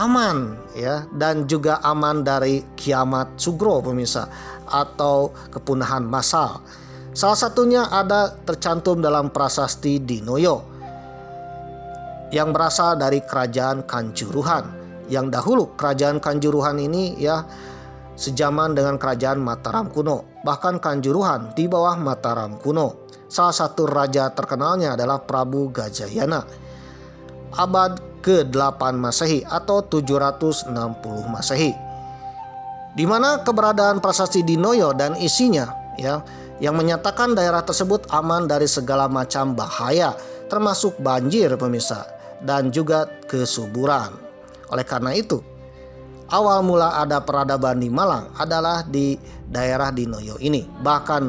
aman ya, dan juga aman dari kiamat sugro pemirsa atau kepunahan massal? Salah satunya ada tercantum dalam prasasti Dinoyo yang berasal dari kerajaan Kanjuruhan, yang dahulu kerajaan Kanjuruhan ini ya sejaman dengan kerajaan Mataram kuno. Bahkan Kanjuruhan di bawah Mataram kuno. Salah satu raja terkenalnya adalah Prabu Gajayana, abad ke-8 Masehi atau 760 Masehi. Di mana keberadaan prasasti Dinoyo dan isinya ya, yang menyatakan daerah tersebut aman dari segala macam bahaya, termasuk banjir pemirsa, dan juga kesuburan. Oleh karena itu, awal mula ada peradaban di Malang adalah di daerah Dinoyo ini. Bahkan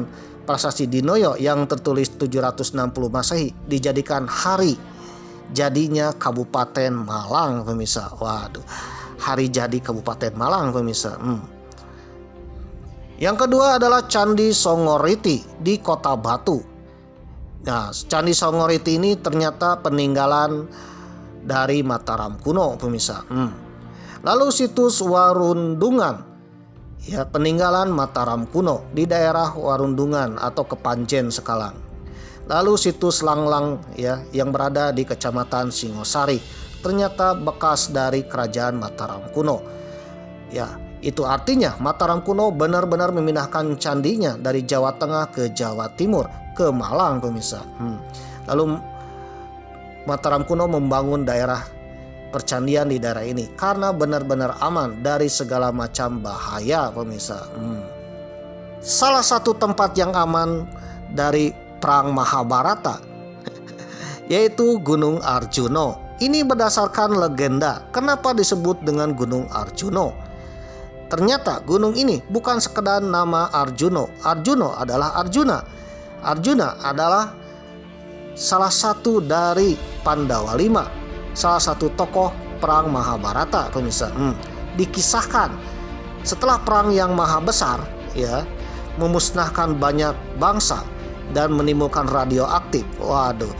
prasasti Dinoyo yang tertulis 760 Masehi dijadikan hari jadinya Kabupaten Malang pemirsa. Waduh, hari jadi Kabupaten Malang pemirsa. Yang kedua adalah Candi Songoriti di Kota Batu. Nah, Candi Songoriti ini ternyata peninggalan dari Mataram kuno, pemirsa. Lalu situs Warundungan, ya, peninggalan Mataram kuno di daerah Warundungan atau Kepanjen Sekalang. Lalu situs Langlang, ya, yang berada di Kecamatan Singosari, ternyata bekas dari Kerajaan Mataram kuno. Ya, itu artinya Mataram kuno benar-benar memindahkan candinya dari Jawa Tengah ke Jawa Timur, ke Malang, pemirsa. Lalu Mataram kuno membangun daerah percandian di daerah ini karena benar-benar aman dari segala macam bahaya, pemirsa. Salah satu tempat yang aman dari perang Mahabharata yaitu Gunung Arjuno. Ini berdasarkan legenda kenapa disebut dengan Gunung Arjuno. Ternyata gunung ini bukan sekedar nama Arjuno. Arjuno adalah Arjuna. Arjuna adalah salah satu dari Pandawa 5, salah satu tokoh perang Mahabharata, pemirsa. Dikisahkan setelah perang yang maha besar, ya, memusnahkan banyak bangsa dan menimbulkan radioaktif. Waduh,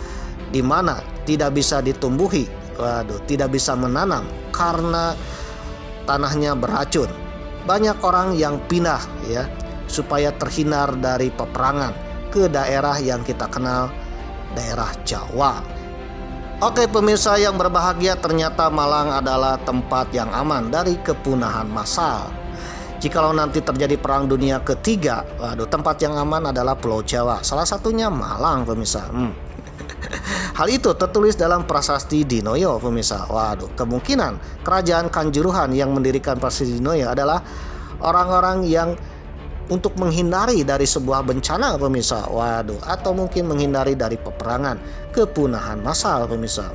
di mana tidak bisa ditumbuhi, tidak bisa menanam karena tanahnya beracun. Banyak orang yang pindah, ya, supaya terhindar dari peperangan ke daerah yang kita kenal, daerah Jawa. Oke, pemirsa yang berbahagia, ternyata Malang adalah tempat yang aman dari kepunahan massal. Jikalau nanti terjadi perang dunia ketiga, waduh, tempat yang aman adalah Pulau Jawa. Salah satunya Malang, pemirsa. Hal itu tertulis dalam prasasti Dinoyo, pemirsa. Waduh, kemungkinan kerajaan Kanjuruhan yang mendirikan prasasti Dinoyo adalah orang-orang yang untuk menghindari dari sebuah bencana, pemirsa. Waduh, atau mungkin menghindari dari peperangan, kepunahan massal, pemirsa.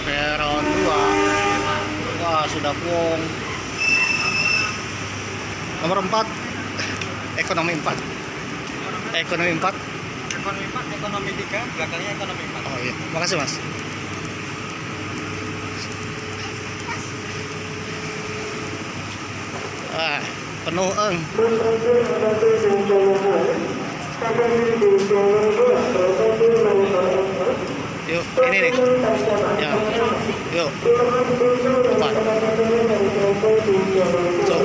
Peron 2. Wah, sudah full. Nomor 4, ekonomi 4. Ekonomi 4. Ekonomi 4, ekonomi 3, belakangnya ekonomi 4. Oh iya, makasih Mas. Penuh Yuk, ini nih. Ya. Yuk. Cepat. So.